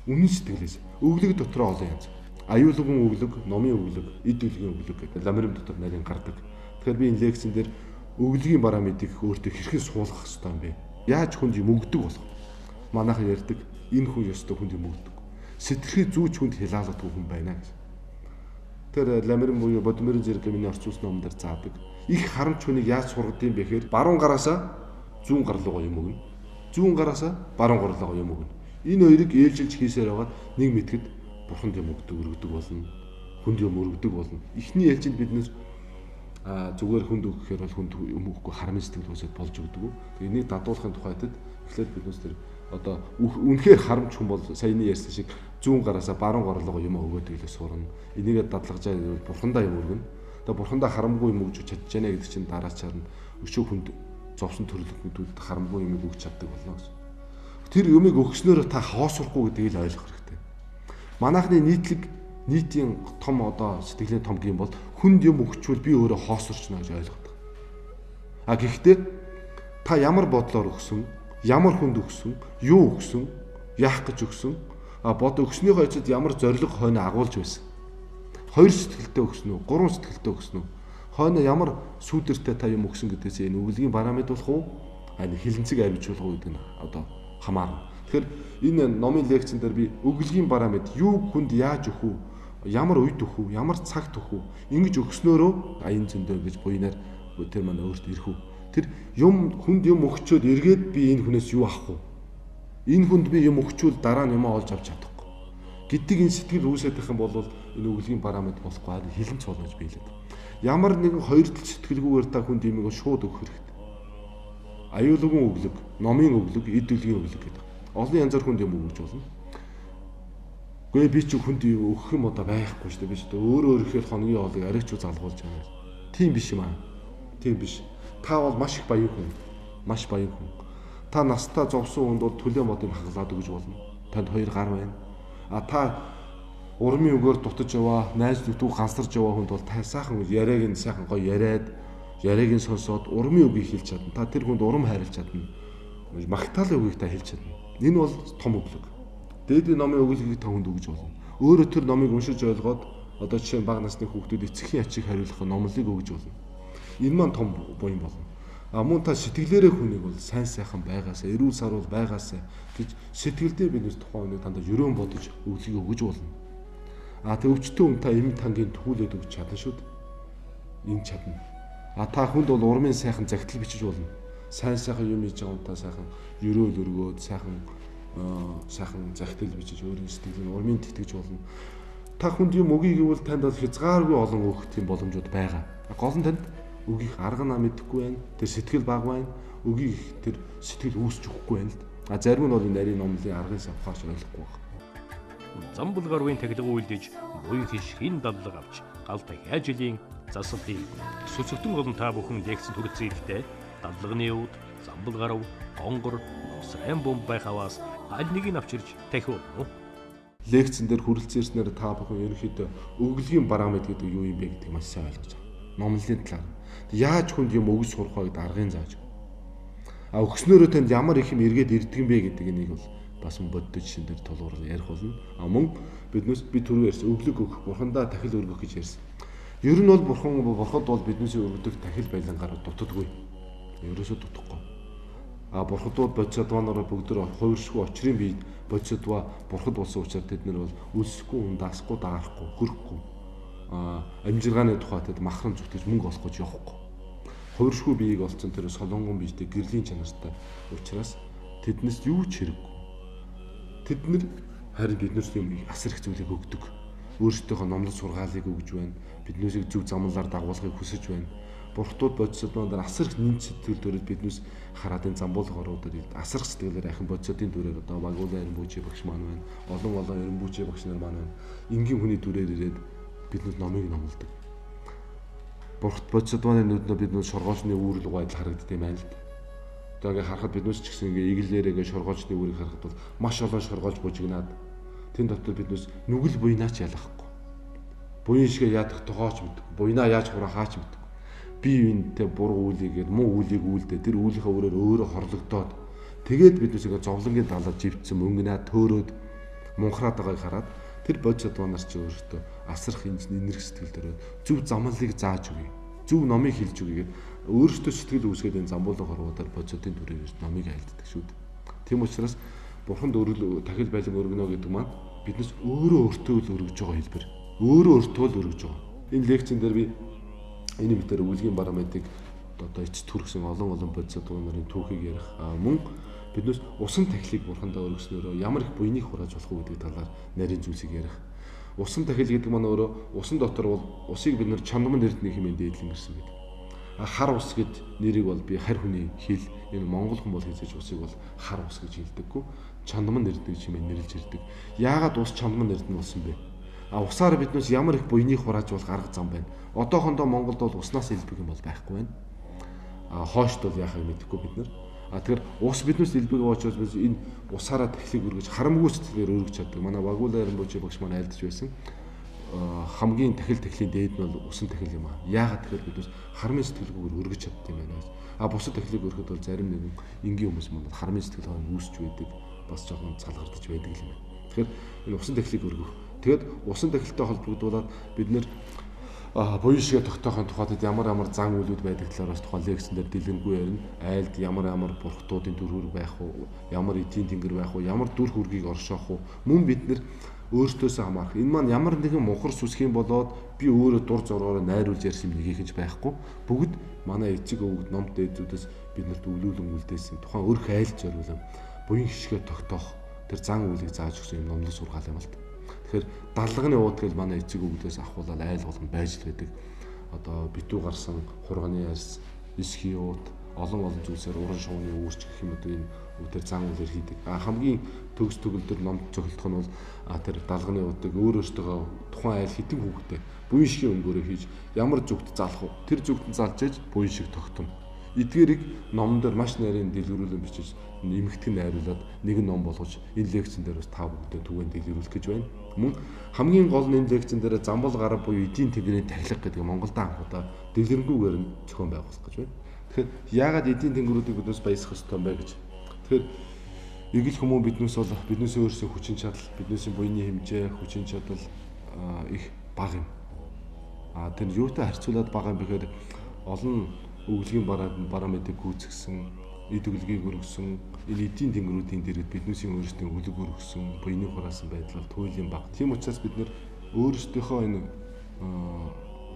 Үнэн сэтгэлээс өглөг дотроо олон янз. Аюулгын өглөг, номын өглөг, эд үлгийн өглөг гэдэг ламрим дотор нарийн гардаг. Тэгэхээр би энэ лекцэн дээр өглөгийн бараа мэдих өөртөө хэрхэн суулгах хэрэгтэй юм бэ? Яаж хүнд юм өгдөг болох? Манайхан ярьдаг энэ хүн ёстой хүнд юм өгдөг. Сэтгэхүй зүүч хүнд хилаалгадаг хүн байна гэж. Тэр ламрим буюу бодмөрийн зэрэг миний орчуулсан номдэр заадаг. Их харамч хүнийг яаж сургадığım бэ гэхээр баруун гараасаа зүүн гар руу юм өгнө. Зүүн гараасаа баруун гар руу юм өгнө. Энэ хоёрыг ээлжилж хийсээр байгаад нэг мэтгэд бурханд юм өргөдөг болно. Хүнд юм өргөдөг болно. Эхний ээлжинд биднээс зүгээр хүнд өгөхээр бол хүнд юм өгөхгүй харамын сэтгэл үүсэж болж өгдөг. Тэгээ энийг дадуулахын тухайд эхлээд биднээс тэр одоо үнэхээр харамч хүн бол саяны ярьсан шиг зүүн гараасаа баруун гар руу юм өгөөд ийлээ сурна. Энийгээ дадлагжаа бурхандаа юм өргөнө. Тэгээ бурхандаа харамгүй юм өгч чадчихна гэдэг чинь дараачаар нь өшөө хүнд зовсон төрлөختүүд харамгүй юм өгч чаддаг болно гэсэн. Тэр юмыг өгснөөр та хоосрохгүй гэдгийг л ойлгох хэрэгтэй. Манайхны нийтийн том одоо сэтгэлийн том гэм бол хүнд юм өгчвөл би өөрөө хоосорчно гэж ойлгодог. Гэхдээ та ямар бодлоор өгсөн, ямар хүнд өгсөн, юу өгсөн, яах гэж өгсөн, бод өгснөөхөө эцэд ямар зориг хойно агуулж байсан. 2 сэтгэлтэй өгсөн үү, 3 сэтгэлтэй өгсөн үү? Хойно ямар сүудэртэй та юм өгсөн гэдгээс энэ өглөгийн бараа мэдүүлэх үү? Хилэнцэг арвижуулах уу гэдэг нь одоо хамаарна. Тэгэхээр энэ номын лекцэн дээр би өглөгийн бараа мэд юу хүнд яаж өгөх үү? Ямар үед өгөх үү? Ямар цагт өгөх үү? Ингэж өгснөөрөө аян зөндөө гэж буйнаар тэр маань өөртөө ирэх үү? Тэр юм хүнд юм өгчөөд эргээд би энэ хүнээс юу авах вэ? Энэ хүнд би юм өгчүүл дараа нь юм олж авч чадахгүй. Гэдэг энэ сэтгэл үүсэж байх юм бол энэ өглөгийн бараа мэд болохгүй харин хилэнц болно гэж би хэлээд. Ямар нэгэн хоёр тал сэтгэлгүйгээр та хүнд имийг шууд өгөх хэрэгтэй. Аюулгын өглөг, номын өглөг, эд үлгийн өглөг гэдэг. Олон янзаар хүнд юм өгч болно. Гэхдээ би ч хүнд өгөх юм одоо байхгүй шүү дээ. Би ч өөрөө ихээр хоногийн хоолыг арайч уу залгуулж байгаа. Тийм биш юм аа. Тийм биш. Та бол маш их баян хүн. Маш баян хүн. Та настаа зовсон хүнд бол төлөө модыг хаглаад өгж болно. Танд 2 гар байна. Та урмын өгөөр дутаж яваа, найз нөхдөд ганцларж яваа хүнд бол та сайхан яриаг нь сайхан гоё яриаг нь сонсоод урмын үгийг хэлж чадна. Та тэр хүнд урам хайрлаж чадна. Магтаалын үгийг та хэлж чадна. Энэ бол том өглөг. Дээдийн номын өглөгийг та хүнд өгж болно. Өөрөө тэр номыг уншиж ойлгоод одоо жишээ нь бага насны хүүхдүүд эцгийн ачиг хариулах номлыг өгж болно. Энэ маань том буян болно. Мөн та сэтгэлээрээ хүнийг бол сайн сайхан байгаасаа, эрүүл сарвал байгаасаа гэж сэтгэлдээ биднээс тухайн хүнийг дандаа ерөөн бодож өглөгийг өгж болно. Тэг өвчтөн хүн та эм тангийн түүлээд өгч чадна шүү дээ. Энэ чадна. Та хүнд бол урмын сайхан загтал бичиж болно. Сайн сайхан юм хийж байгаа та сайхан ерөөл өргөөд сайхан загтал бичиж өөрийн сэтгэлийг урмын тэтгэж болно. Та хүнд юм өгье гэвэл танд бол хязгааргүй олон өгөх тийм боломжууд байгаа. Гол нь танд өгөх арга намаа мэдэхгүй байна. Тэр сэтгэл баг байна. Өгье тэр сэтгэл үүсч өгөхгүй байна л. Зарим нь бол энэ нарийн номлын аргын савхаарч ойлгохгүй байна. Зам булгарвын тахилга үйлдэж буян хишгийн дадлага авч гал дахиад жилийн засан хийв. Сүцэгтэн болон та бүхэн лекцэн хүрэлцэн ихтэй дадлагын өвд, зам булгарав, гонгор, ноосрын бомб байхаваас аль нэгийг авчирч тахив уу? Лекцэн дээр хүрэлцэн ирснээр та бүхэн ерөнхийдөө өглөгийн бараа мэд гэдэг юу юм бэ гэдгийг маш сайн ойлгож байгаа. Номлолын талаар яаж хүнд юм өгж сурах вэ гэдэг аргын зааж. Өгснөөрөө танд ямар их юм эргээд ирдэг юм бэ гэдэг энийг бол бас бодтой жишээн дээр тулгуур ярих болно. Мөн биднээс би түрүү ярьсан өглөг өгөх, бурхандаа тахил өргөх гэж ярьсан. Ер нь бол бурхад бол биднээс өргөдөг тахил байлангаар дутдаггүй. Ерөөсөө дутахгүй. Бурхадууд бодисодванаар бүгд хувиршгүй очрын бие бодисодва бурхад болсон учраас тэд нар бол үлсэхгүй, ундаасахгүй, даарахгүй, хөрөхгүй. Амжиргааны тухай тэд махран зүтгэж мөнгө олох гэж явахгүй. Хувиршгүй биеийг олцсон тэр солонгон биетэй гэрлийн чанартай учраас тэднээс юу ч хэрэггүй. Тэд нар харин биднээс юм асар их зүйлийг өгдөг. Өөрсдийнхөө номлол сургаалыг өгж байна. Биднээсийг зөв замлаар дагуулгыг хүсэж байна. Бурхтууд бодисодванаар асар их нэмт сэтгэл төрөд биднээс хараад энэ замбуулах оруудад асар их сэтгэлээр ахин бодисодын дүрээр одоо Багуулаа Эренбүүчи багш маань байна. Олон Эренбүүчи багш нар маань байна. Энгийн хүний дүрээр ирээд биднээс номыг номлодог. Бурхт бодисодваны нүднөө бид нөө шоргоочны үүрэл байдал харагддаг юм байна л да. Одоо ингээ харахад биднээс ч гэсэн ингээ иглээрээ шоргоочны үүрийг харахад бол маш олон шоргоож бужигнаад тэн дотор биднээс нүгэл буйнаач ялахгүй. Буян шигээ яадах тогооч мэдгүй. Буйнаа яаж хураахаач мэдгүй. Бие биентэй буруу үйлийгээд муу үйлийг үйлдээ тэр үйлийнхээ өөрөөр өөрөө хорлогдоод тэгээд биднээс ингээ зовлонгийн далаад живцсэн мөнгнаа төөрөөд мунхраад байгааг хараад тэр бодисодванаар ч өөртөө асрах энерги сэтгэл төрөө зөв замналыг зааж өгье. Зөв номыг хэлж өгье гэдэг өөртөө сэтгэл үүсгээд энэ замбуулын хорвуудаар бодисодын төрөөр номыг айлддаг шүү дээ. Тийм учраас бурханд өргөл тахил байлан өргөнө гэдэг маань биднес өөрөө өөртөө л өргөж байгаа хэлбэр. Өөрөө өөртөө л өргөж байгаа. Энэ лекцэн дээр би энэ мэтэр үлгийн барамтыг одоо эцэст хүргэсэн олон бодисодванарын түүхийг ярих мөн биднээс усан тахилыг бурхандаа өргөснөөрөө ямар их буйныг хурааж болох уу гэдэг талаар нарийн зүйлсийг ярих. Усан тахил гэдэг маань өөрөө усан дотор бол усыг бид нэр чандман нэрдний хэмээн дээдлэн гэрсэн гэдэг. Хар ус гэд нэрийг бол би харь хүний хэл энэ монгол хүн бол хэлж усыг бол хар ус гэж хэлдэггүй. Чандман нэрдэг хэмээн нэрлж ирдэг. Яагаад ус чандман нэрдэн болсон бэ? Усаар биднээс ямар их буйныг хурааж болох арга зам байна. Одоохондоо Монголд бол уснаас илбэг юм бол байхгүй байна. Хоошд бол яахыг мэдэхгүй бид нар. Тэгэхээр ус биднээс илбэг уучрал biz энэ усаараа тахилыг өргөж харамгүй сэтгэлээр өргөж чаддаг. Манай Вагула Аримбочи багш маань айлдж байсан. Хамгийн тахилийн дээд нь бол усан тахил юм аа. Яагаад тэгэхээр биднээс харамын сэтгэлгүйгээр өргөж чаддаг юм байна. Бусад тахилыг өргөхөд бол зарим нэгэн энгийн хүмүүс маань харамын сэтгэл хойно үүсч байдаг. Бас жоохон цалгардаж байдаг юм байна. Тэгэхээр энэ усан тахилыг өргөх. Тэгэд усан тахилтай холбогдуулаад бид нэр буян шигээ тогтоохын тухайд ямар зан үйлүүд байдаг талаар бас тухайн лекцэн дээр дэлгэнгүй ярина. Айлд ямар бурхтуудын дүрхүүр байх уу, ямар эдийн тэнгэр байх уу, ямар дүр хүргийг оршоох уу. Мөн бид нэр өөртөөсөө хамаарах. Энэ маань ямар нэгэн мухар сүсхийн болоод би өөрөө дур зоргоороо найруулж ярьсан юм нэгийг гэж байхгүй. Бүгд манай эцэг өвгд ном дээдүүдээс биднэрт өвлүүлэн үлдээсэн тухайн өрх айлд зориулсан буян шигээ тогтоох тэр зан үйлийг зааж өгсөн юм номлог сургаал юм л та. Тэгэхээр даллагны ууд гэж манай эцэг өвгдөөс авахуулаад айл болгон байж л байдаг. Одоо битүү гарсан хурганы арьс, эсхий ууд, олон зүйлсээр уран шууны үүрч гэх юм уу энэ үүдээр зан үйлээр хийдэг. Хамгийн төгс төгөлдөр номд цохилдох нь бол тэр далганы уудыг өөрөөсөө тухайн айл хитэн хүүхдэд буян шигийн өнгөөрөө хийж ямар зүгт залах вэ? Тэр зүгт залж ээж буян шиг тогтно. Эдгээрийг номон дээр маш нарийн дэлгэрүүлэн бичиж нэмэгдэх найруулад нэгэн ном болгож энэ лекцэн дээр бас та бүгдээ түгээн дэлгэрүүлэх гэж байна. Мөн хамгийн гол нь энэ лекцэн дээр замбал гараа буюу эдийн тэнгэрийн тахилга гэдэг Монголд анхудаа дэлгэрэнгүйгээр нь зохион байгуулах гэж байна. Тэгэхээр яагаад эдийн тэнгэрүүдийг биднээс баясгах ёстой юм бэ гэж. Тэгэхээр эгэл хүмүүн биднээс бол биднээс өөрсдөө хүчин чадал, биднээс буйны хэмжээ, хүчин чадал их бага юм. Тэр юутай харьцуулаад бага юм бэхээр олон өвлгийн барамтыг гүйцэгсэн, эд өвлгийг өргөсөн, энэ эдийн тэнгэрүүдийн дэргэд биднээс өөрсдийн өвлөг өргөсөн, буйны хураасан байдал бол туйлын бага. Тийм учраас бид нэр өөрсдийнхөө энэ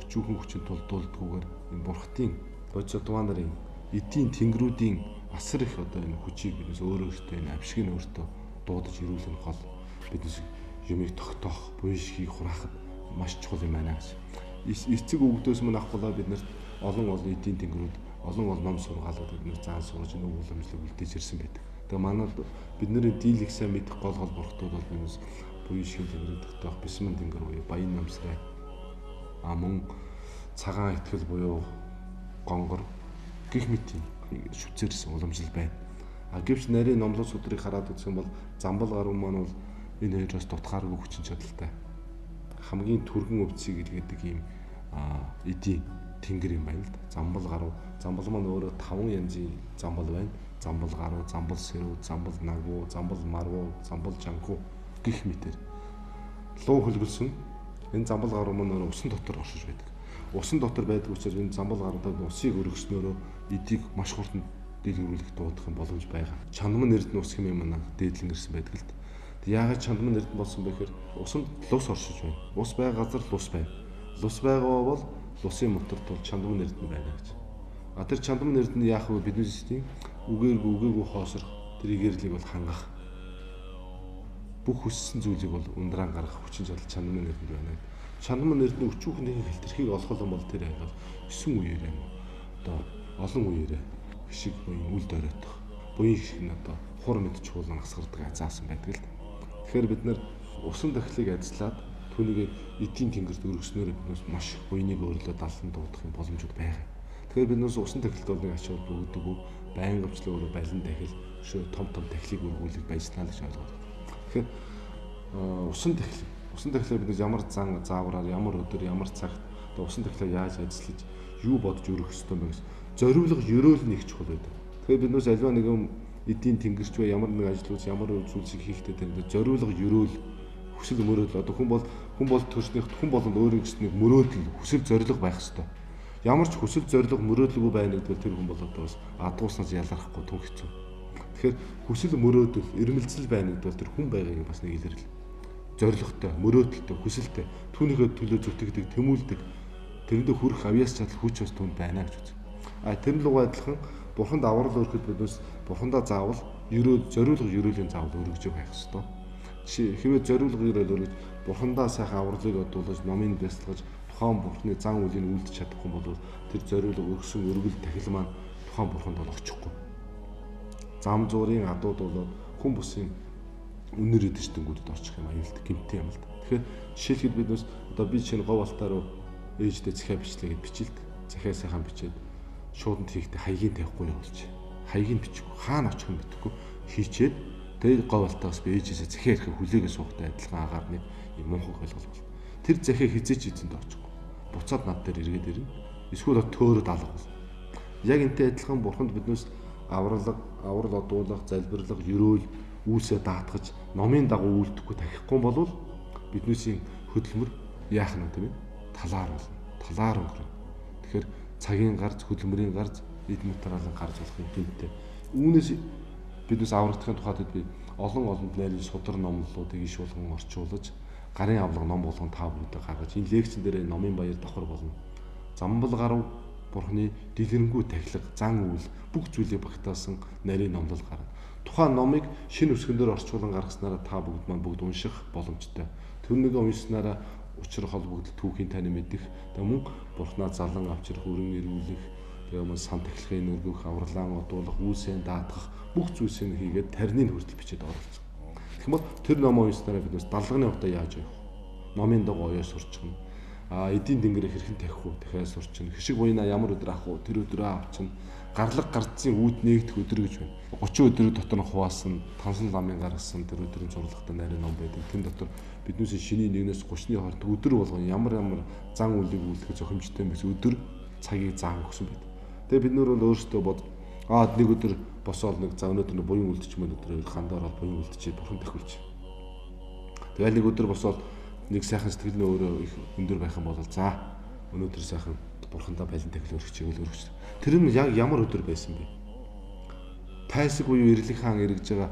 өчүүхэн хүчин тулдуулдгүйгээр энэ бурхтын бодисодванарын эдийн тэнгэрүүдийн асар их одоо энэ хүчийг биднээс өөрөөсөө энэ авшиг нь өөртөө дуудаж ирүүлэх нь гол биднээс юмыг тогтоох, буян шигийг хураахад маш чухал юм байна гэж. Эцэг өвгдөөс мөн авахлаа бид нарт олон эдийн тэнгэрүүд, олон ном сургаалууд бид нар заан сурж энэ уламжлалыг үлдээж ирсэн байдаг. Тэгээ манайд бидний дийлэх сайн мэдэх гол бурхтууд бол биднээс буян шигийн тэнгэрийг тогтоох бисмэн тэнгэр буюу баян намсрай. Мөн цагаан итгэл буюу гонгор гих мэтийн шүтсэрсэн уламжлал байна. Гэвч нарийн номлол судрыг хараад үзсэн бол замбал гаруй маань бол энэ хоёроос дутгааргүй хүчин чадалтай. Хамгийн түргэн өвцгийг илгээдэг ийм эдийн тэнгэр юм байна л да. Замбал гаруй. Замбал маань өөрөө 5 янзын замбал байна. Замбал гаруй, замбал сэрүү, замбал нагуу, замбал марвуу, замбал жанхуу гих мэтэр. Луу хөлгөлсөн энэ замбал гаруй маань өөрөө усан дотор оршиж байдаг. Усан дотор байдаг учраас энэ замбал гаруудад усыг өргөснөөрөө эдийг маш хурдан дэлгэрүүлэх дуудах юм боломж байгаа. Чандман нэрд нь ус хэмээн манай дээдлэн ирсэн байдаг л да. Тэг яагаад чандман нэрд болсон бэ гэхээр усанд лус оршиж байна. Ус байгаа газар лус байна. Лус байгаа бол лусын моторт бол чандман нэрд нь байна гэж. Тэр чандман нэрд нь яах вэ? Бидний систем үгээгүй хоосрох тэр игэрлийг бол хангах. Бүх хүссэн зүйлийг бол ундран гаргах хүчин чадал чандман нэрд нь байна. Чандман нэрд нь өчүүхний хэлтэрхийг олох юм бол тэр айл бол 9 үеэр юм. Одоо олон үеэрээ шиг буян үл дөрөөх. Буян шиг нь одоо хур мэд чуулан асгардаг азаасан байдаг л. Тэгэхээр бид нэр усан тахилыг ажиллаад түүнийг эдийн тэнгэрт өргөснөөр биднээс маш их буйныг өөрлөө далсан дуудах юм боломжууд байгаа. Тэгэхээр биднээс усан тахилд бол нэг ачаал өгдөггүй байнгавчлаа өөрөө балин тахил том тахилыг өргүүлэх байснаа л гэж ойлгоод байна. Тэгэхээр усан тахилаа биднээс ямар зан заавраар ямар өдөр ямар цагт усан тахилаа яаж ажиллаж юу бодож өргөх ёстой юм бэ гэж зориулга ерөөл нэг чухал байдаг. Тэгэхээр биднээс аливаа нэгэн эдийн тэнгэрч бай ямар нэг ажлууд ямар зүйлсийг хийхдээ тэнд зориулга ерөөл хүсэл мөрөөдөл одоо хүн бол төрснийх хүн болгонд өөрийн гэснийг мөрөөдөл хүсэл зорилго байх ёстой. Ямар ч хүсэл зорилго мөрөөдөлгүй байна гэдгээр тэр хүн бол одоо бас адууснаас ялгархгүй түн хэцүү. Тэгэхээр хүсэл мөрөөдөл ирмэлцэл байна гэдгээр тэр хүн байгаагийн бас нэг илэрэл. Зорилготой, мөрөөдөлтэй, хүсэлтэй түүнийхээ төлөө зүтгэдэг, тэмүүлдэг тэрэндээ хүрэх авьяас чадал хүч бас түнд байна гэж үзье. Тэр луг адилхан бурханд аврал өргөхөд биднээс бурхандаа заавал зориулга ерөөлийн заавал өргөж байх ёстой. Хэвээ зориулга ерөөл өргөж бурхандаа сайхан авралыг одуулж номыг бясалгаж тухайн бурхны зан үеийг үлдэж чадахгүй бол тэр зориулга өргөсөн өргөл тахил маань тухайн бурханд бол очихгүй. Зам зуурын адууд болоод хүн бүсийн үнэр идэж тэнгүүдэд орчих юм аюулт гэмтэн юм л да. Тэгэхээр жишээлхэд биднээс одоо би чинь говь алтаар ээждээ захиа бичлээ гэж бичилт. Захиа сайхан бичээд шууданд хийхдээ хаягийн тавихгүй явуулж. Хаягийг бичихгүй хаана очих юм мэдэхгүй хийчээд тэгээд говь алтаас би ээжээсээ захиа ирэхээ хүлээгээ суухтай адилхан агаар нэг юм мунхаг ойлголт бол. Тэр захиа хизээч эзэнд очихгүй. Буцаад над дээр эргээд ирнэ. Эсвэл төөрөд алга бол. Яг энтэй адилхан бурханд биднээс аврал одуулах, залбирлах, ерөөл үүсээ даатгаж номын дагуу үйлдэхгүй тахихгүй болвол биднээсийн хөдөлмөр яах нь вэ? Талаар болно. Талаар өнгөрнө. Тэгэхээр цагийн гарц, хөдөлмөрийн гарц, эд материалын гарц болох юм гэнтэй. Үүнээс биднээс аврагдахын тухайд би олон найрын судар номлолуудыг иш болгон орчуулж, гарын авлага ном болгон тав бүдэ гаргаж, энэ лекцэн дээр номын баяр давхар болно. Замбал гарав бурхны дэлгэрэнгүй тахилга, зан үйл бүх зүйлийг багтаасан нарийн номлол гарна. Тухайн номыг шинэ үсгэн дээр орчуулан гаргаснараа та бүгд унших боломжтой. Тэрнийг уншснараа учир холбогдол түүхийн тань мэдэх, мөн бурхнаа залан авчрах, өрн ирүүлэх, тэгээд сан тахилгын өргөх, авралаан одуулах, үүсээ даатгах бүх зүйлсийг хийгээд тарныг хүртэл бичээд оруулсан. Тэгэх юм бол тэр номоо уншснараа биднээс далганы удаа яаж явах? Номын дагуу оёо сурчихна. Эдийн тэнгэрээ хэрхэн тавих уу? Дахиад сурчихна. Хишиг буйнаа ямар өдөр авах уу? Тэр өдрөө авчихна. Гарлаг гардцын үүд нээгдэх өдөр гэж байна. 30 өдрийн дотор хуваасан, тансан ламын гаргасан тэр өдрийн зурлагтай нарийн ном байдаг. Тэн дотор биднээс шиний 1-ээс 30-ны хооронд өдөр болгон ямар зан үйлийг үйлдэх зохимжтой юм бэ? Өдөр цагийг заан өгсөн байдаг. Тэгээ бид нөр бол өөрсдөө нэг өдөр босоод нэг за өнөөдөр буян үлдчих өдөр гандаар буян үлдчихээ бурхан тахилч. Тэгээ нэг өдөр босоод нэг сайхан сэтгэлний өөрөө их өндөр байх юм бол за өнөөдөр сайхан бурхандаа балин тахил өргөж. Тэр нь яг ямар өдөр байсан бэ? Тайсаг буюу Ирлих хаан эргэж байгаа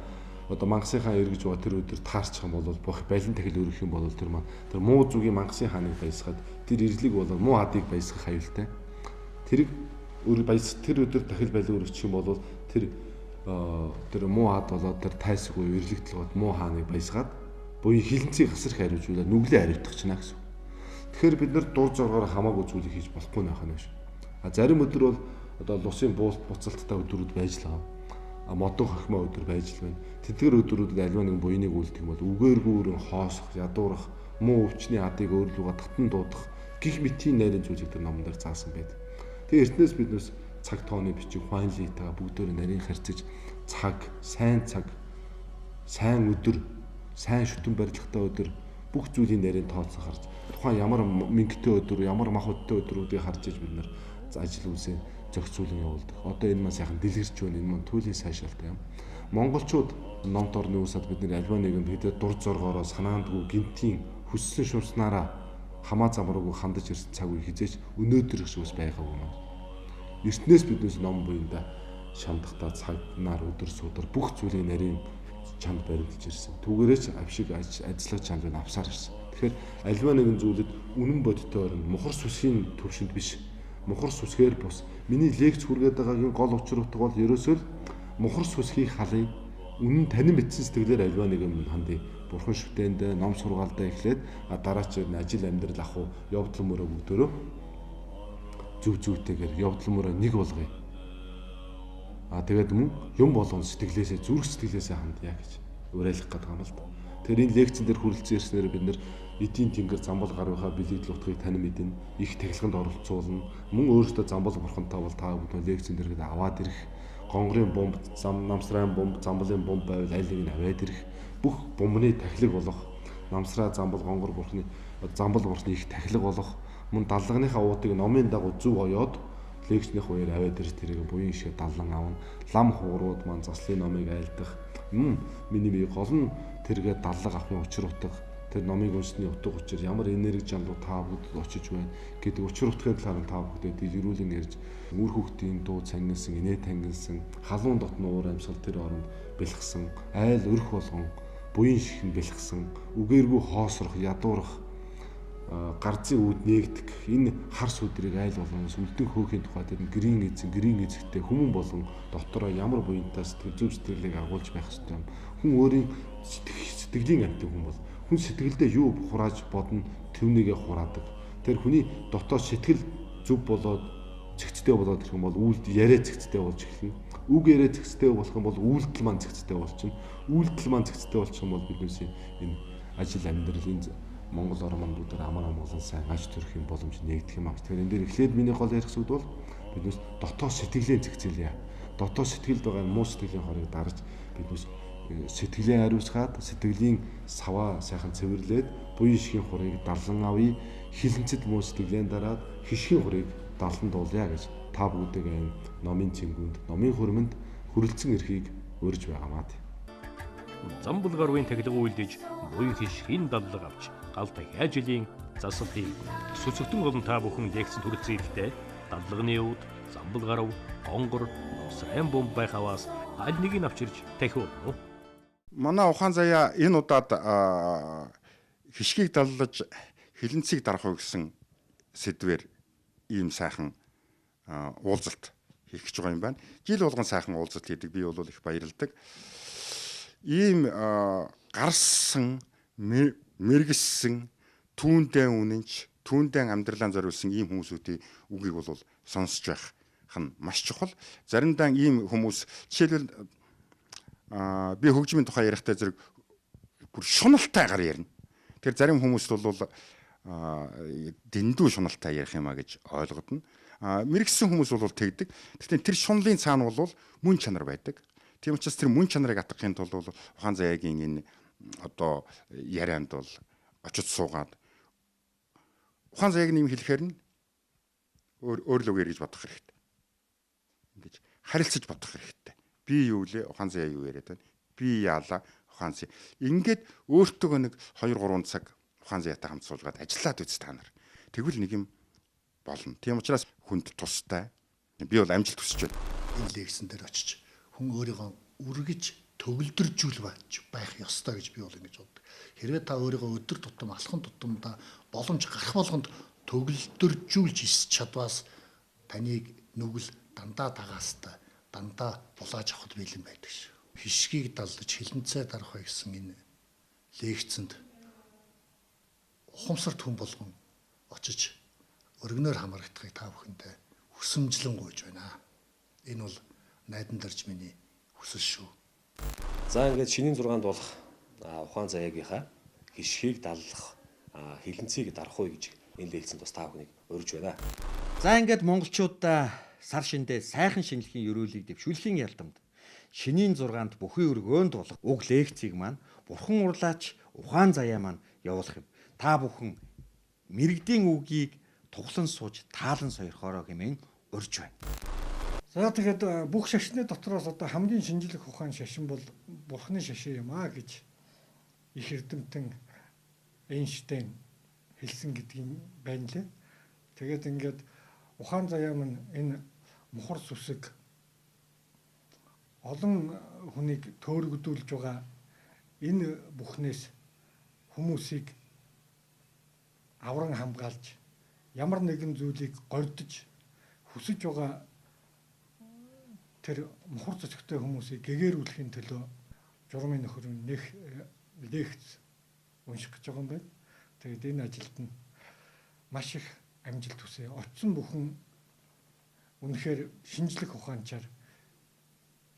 одоо Мангасын хаан эргэж байгаа тэр өдөр таарчих юм бол балин тахил өргөх юм бол тэр муу зүгийн Мангасын хааныг баясгаад тэр Ирлиг бол муу адыг баясгах аюултай. Тэр өдөр тахил балин өргөчих юм бол тэр муу ад болоод тэр тайсаг буюу Ирлиг толгойд муу хааныг баясгаад буюу хилэнцгийг хасрах хариуцуулаад нүглээ хариуцах чинь гэсэн. Тэгэхээр бид нар дур зоргоор хамаагүй зүйлийг хийж болохгүй байх нь шүү. Зарим өдөр бол одоо лусын буцалттай өдрүүд байж л байгаа. Модон хохимоо өдөр байж л байна. Тэдгээр өдрүүдэд аливаа нэг буйныг үлдэх юм бол үгээргүүрэн хоосох, ядуурах, муу өвчний адыг өөрлөгөө татан дуудах гих мэтийн найрын зүйлийг тэр номон дээр заасан байдаг. Тэгээ эртнээс биднээс цаг тооны бичиг, хуанлитаа бүгдөө нарийн харьцаж цаг, сайн өдөр, сайн шүтэн барилгатай өдөр бүх зүйлийн нарийн тооцоо харж тухайн ямар мөнгөтэй өдөр, ямар мах өдтэй өдрүүдийг харж иж бид нар ажил үйлсээ зохицуулан явуулдаг. Одоо энэ маань сайхан дэлгэрч байна. Энэ маань туйлын сайшаалтай юм. Монголчууд номт орны усад бид нар альва нэгэн хэдэ дур зоргоороо санаандгүй гинтийн хүссэн шунснараа хамаа замрууг хандаж ирсэн цаг үе хизээч өнөөдөр их шүүс байгаагүй маань. Эртнээс биднээс ном буйнда шамдахтаа цаг нар өдөр судар бүх зүйлийг нарийн чамд баримталж ирсэн. Түүгээрээ ч авшиг ажиллаж чамд авсаар ирсэн. Тэгэхээр альва нэгэн зүйлэд үнэн бодиттой орно. Мухар сүсгийн төвшөнд биш. Мухар сүсгээр бус. Миний лекц хүргээд байгаагийн гол учир утга бол ерөөсөө л мухар сүсгийн халын үнэн танин мэдсэн сэтгэлээр альва нэгэн хандыг бурхан шүтээнд ном сургаалдаа эхлээд дараач ажил амьдрал ах уу явдал мөрөө бүгдөө зүвтэйгээр явдал мөрөө нэг болгоё. Тэгээд мөн юм болгон сэтгэлээсээ зүрх сэтгэлээсээ хандъя гэж уриалгах гэдэг юм л да. Тэр энэ лекцэн дээр хүрэлцэн ирснээр бид нэр эдийн тэнгэр замбал гарынхаа бэлэгдэл утгыг танин мэднэ. Их тахилганд оролцуулна. Мөн өөрөөсөө замбал бурхантай бол та бүхэн лекцэн дээр аваад ирэх. Гонгорын бомб, намсрын бомб, замбалын бомб байвал аль нэг нь аваад ирэх. Бүх бомбны тахилэг болох намсраа замбал гонгор бурхны замбал бурхны их тахилэг болох мөн даллагныхаа уутыг номын дагуу зөв оёод лекцнийх үеэр аваад ирж тэрийг буян шиг даллан авна. Лам хуурууд маань заслын номыг айлдах. Миний бие гол нь тэргээ даллага авахын учир утга. Тэр номыг уншсны утга учир ямар энерги жанлуу та бүхэнд очиж байна гэдэг учир утгын талаар та бүхэнд дэлгэрүүлэн ярьж үр хүүхдийн дуу цангилсан, инээ тангилсан, халуун дотны уур амьсгал тэр оронд бэлгсэн, айл өрх болгон буян шиг нь бэлгсэн, үгээргүй хоосрох, ядуурах гарцын үүд нээгдэх энэ харс өдрийг айл болгоноос үлдэн хөөхийн тухай тэр гэрийн эзэгтэй хүмүүн болгон дотороо ямар буянтаа зүв сэтгэлийг агуулж байх ёстой юм. Хүн өөрийн сэтгэлийн амттай хүн бол хүн сэтгэлдээ юу хурааж бодно төвнийгээ хураадаг. Тэр хүний дотоод сэтгэл зүв болоод цэгцтэй болоод ирэх юм бол үйлдэл яриа цэгцтэй болж эхэлнэ. Үг яриа цэгцтэй болох юм бол үйлдэл маань цэгцтэй болчихно. Үйлдэл маань цэгцтэй болчих юм бол биднээс энэ ажил амьдралын Монгол орн мандуудаар амар амгалан сайн аж төрөх юм боломж нээгдэх юм аа. Тэгэхээр энэ дээр эхлээд миний гол ярих зүйл бол биднээс дотоод сэтгэлийн цэгцэлье. Дотоод сэтгэлд байгаа муу сэтгэлийн хорыг дарж биднээс сэтгэлээ ариусгаад сэтгэлийн саваа сайхан цэвэрлээд буян шихийн хурыг даллан авъя. Хилэнцэд муу сэтгэлэн дараад хишгийн хурыг даллан дуулъя гэж та бүгдээгээ энэ номын цэнгүүнд, номын хөрмөнд хүрэлцэн эрхийг өрж байгаамаа. Замбалгаар үеийн тахилга үйлдэж буян хишгийн даллага авч гал дахиад жилийн засал хийв. Сүцэгтэн болон та бүхэн лекцэн хүрэлцэн ирэхдээ даллагын өвд, замбал гарав, гонгор, намсрын бомб байхаваас аль нэгийг авчирч тахиулна. Манай ухаан заяа энэ удаад хишгийг даллаж хилэнцгийг дарах гэсэн сэдвээр ийм сайхан уулзалт хийх гэж байгаа юм байна. Жил болгон сайхан уулзалт хийдэг. Би бол их баярлдаг. Ийм гарсан, мэрэгсэн, түүндэн үнэнч, түүндэн амьдралаа зориулсан ийм хүмүүсүүдийн үгийг бол сонсож байх нь маш чухал. Заримдаа ийм хүмүүс жишээлбэл би хөгжмийн тухай ярихдаа зэрэг бүр шуналтайгаар ярина. Тэгэхээр зарим хүмүүст бол дэндүү шуналтай ярих юмаа гэж ойлгодно. Мэрэгсэн хүмүүс бол тэгдэг. Гэхдээ тэр шунлын цаана бол мөн чанар байдаг. Тийм учраас тэр мөн чанарыг атгахын тулд бол ухаан заяагийн энэ одоо ярианд бол очиж суугаад ухаан заяаг нэм хэлэхээр нь өөрлөгөө гэж бодох хэрэгтэй. Ингэж харилцаж бодох хэрэгтэй. Би юу лээ ухаан заяа юу яриад байна. Би яалаа ухаан заяа. Ингээд өөртөө нэг 2-3 цаг ухаан заяатай хамт суулгаад ажиллаад үз та нар. Тэгвэл нэг юм болно. Тийм учраас хүнд тустай. Би бол амжилт хүсэж байна. Энэ лекцэн дээр очиж хүн өөрийгөө үргэж төгөлдржүүл байх ёстой гэж би бол ингэж боддог. Хэрвээ та өөрийгөө өдөр тутам алхан тутамдаа боломж гарах болгонд төгөлдржүүлж ис чадваас таныг нүгэл дандаа дагаастай дандаа булааж авахд бэлэн байдаг шүү. Хишгийг даллаж хилэнцээ дарах гэсэн энэ лекцэнд ухамсарт хүн болгон очиж өргөнөөр хамрагдахыг та бүхэндээ хүсэмжлэн гуйж байна. Энэ бол найдан дарж миний хүсэл шүү. За ингээд шинийн 6-нд болох ухаан заяагийнхаа хишгийг даллах хилэнцгийг дарах уу гэж энэ лекцэнд бас та бүхнийг урьж байна. За ингээд монголчуудаа сар шиндээ сайхан шинжилгээний өрөөлийг дэвшүүлэхийн ялдамд шинийн 6-нд бүхий өргөөнд болох уг лекцийг маань бурхан урлаач ухаан заяа маань явуулах юм. Та бүхэн мэрэгдийн үгийг туглан сууж таалан сойрхороо хэмээн урьж байна. За тэгээд бүх шашны дотроос одоо хамгийн шинжлэх ухаан шашин бол бурхны шашин юм аа гэж их эрдэмтэн Эйнштейн хэлсэн гэдгийг байна лээ. Тэгээд ингээд ухаан заяа маань энэ мухар сүсэг олон хүнийг төөрөгдүүлж байгаа энэ бүхнээс хүмүүсийг авран хамгаалж ямар нэгэн зүйлийг гордож хүсэж байгаа тэр мухар цэцэгтэй хүмүүсийг гэгэрүүлэхийн төлөө журмын нөхөр нэх лекц унших гэж байгаа юм байна. Тэгээд энэ ажилд нь маш их амжилт хүсье. Очсон бүхэн үнэхээр шинжлэх ухаанчаар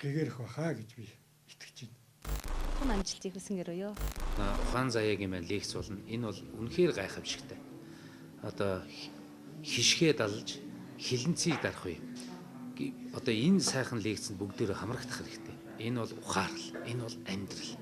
гэгэрэх байхаа гэж би итгэж байна. том амжилтыг хүсэнгэрөөё. Ухаан заяагийн маань лекц болно. Энэ бол үнэхээр гайхамшигтай. Одоо хишгээ далж хилэнцгийг дарах үе. Одоо энэ сайхан лекцэнд бүгдээрээ хамрагдах хэрэгтэй. Энэ бол ухаарл, энэ бол амьдрал.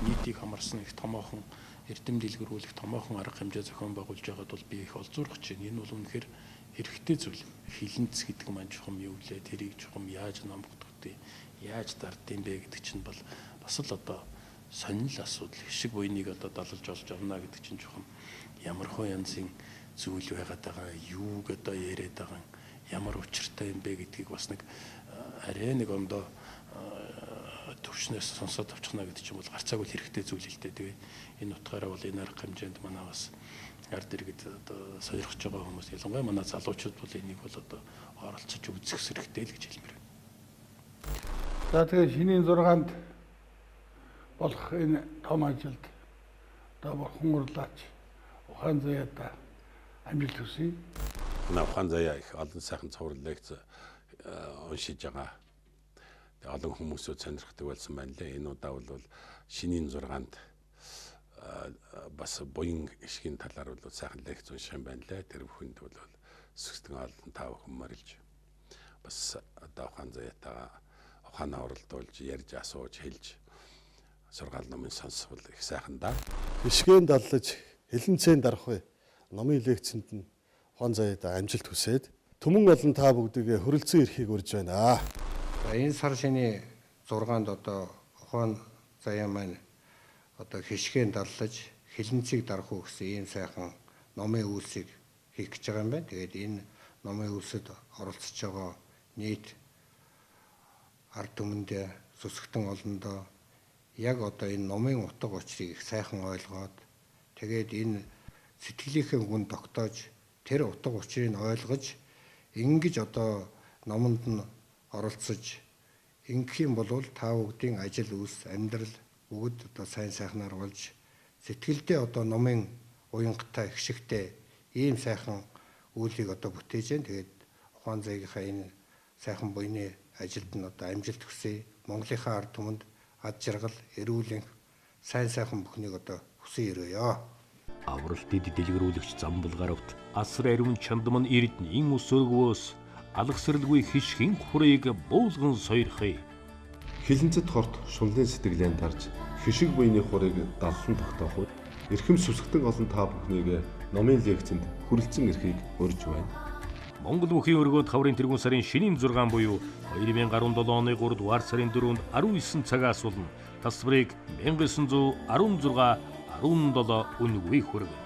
Нийтийг хамарсан их томоохон эрдэм дэлгэрүүлэх томоохон арга хэмжээ зохион байгуулж байгаад бол би их олзуурах чинь. Энэ бол үнэхээр хэрэгтэй зүйл. Хилэнц гэдэг маань чухам юу лээ? Тэрийг чухам яаж номгдохтой, яаж дардсан бэ гэдэг чинь бол бас л одоо сонирхол асуудал. Хишиг буйныг одоо далж болж авна гэдэг чинь чухам ямар хөө янзын зүйл байгаад байгаа, юуг одоо яриад байгаа, ямар учиртай юм бэ гэдгийг бас нэг арай нэг ондоо төвшнөөс сонсоод авчихна гэдэг чинь бол гарцаагүй хэрэгтэй зүйл л дээ. Тэгээ энэ утгаараа бол энэ арга хэмжээнд манай бас ард иргэд одоо сойрхож байгаа хүмүүс ялангуяа манай залуучууд бол энийг бол одоо оролцож үзэх хэрэгтэй л гэж хэлмээр байна. За тэгээ шинийн 6-нд болох энэ том ажилд одоо бурхан урлаач ухаан заяада амжилт хүсье. Ухаан заяа их олон сайхан цуврал лекц уншиж байгаа. Олон хүмүүсүүд сонирхдаг болсон байна лээ. Энэ удаа бол шинийн 6-нд бас буян ишгийн талаар бол сайхан лекц унших юм байна лээ. Тэр бүхэнд бол сүсгэн олон та бүхэн морилж бас одоо ухаан заяатаа ухаанаа оролдуулж ярьж асууж хэлж сургаал номын сонсвол их сайхан да. Ишгээн даллаж хилэнцэн дарах вэ. Номын лекцэнд нь ухаан заяатаа амжилт хүсээд түмэн олон та бүгдийг хөрөлцөн эрхийг урьж байна. Энэ сар шиний 6-нд одоо ухаан заяа маань одоо хишгээн даллаж хилэнцгийг дарах уу гэсэн ийм сайхан номын үйлсийг хийх гэж байгаа юм байна. Тэгээд энэ номын үйлсэд оролцож байгаа нийт ард түмэндээ сүсгтэн олондоо яг одоо энэ номын утга учирыг их сайхан ойлгоод тэгээд энэ сэтгэлийнхээ гүн тогтоож тэр утга учирыг ойлгож ингэж одоо номонд нь оролцож ингэх юм бол та бүгдийн ажил үйлс амьдрал бүгд одоо сайн сайхнаар болж сэтгэлдээ одоо номын уянгатай ихшигтэй ийм сайхан үйлийг одоо бүтээж जैन. Тэгээд ухаан заяагийнхаа энэ сайхан буйны ажилд нь одоо амжилт хүсье. Монголынхаа ард түмэнд ад жаргал, эрүүл энх сайн сайхан бүхнийг одоо хүсье өрөөё. Авралт дэлгэрүүлэгч Замбалгаравт асар ариун чандман эрдэнийн өсөргөөс алгасралгүй хишгийн хүрээг буулган сойрхъя. Хилэнцэд хорт шунлын сэтгэлээр дарж хишиг буйны хурыг даллан тогтоох үед эрхэм сүсгтэн олон та бүхнийг номын лекцэнд хүрэлцэн эрхийг урьж байна. Монгол бүхий өргөнд хаврын тэргуун сарын шинийн 6 буюу 2017 оны 3 дугаар сарын 4-нд 19 цагаас болно. Тасварыг 1916 17 үнэгүй хүргэнэ.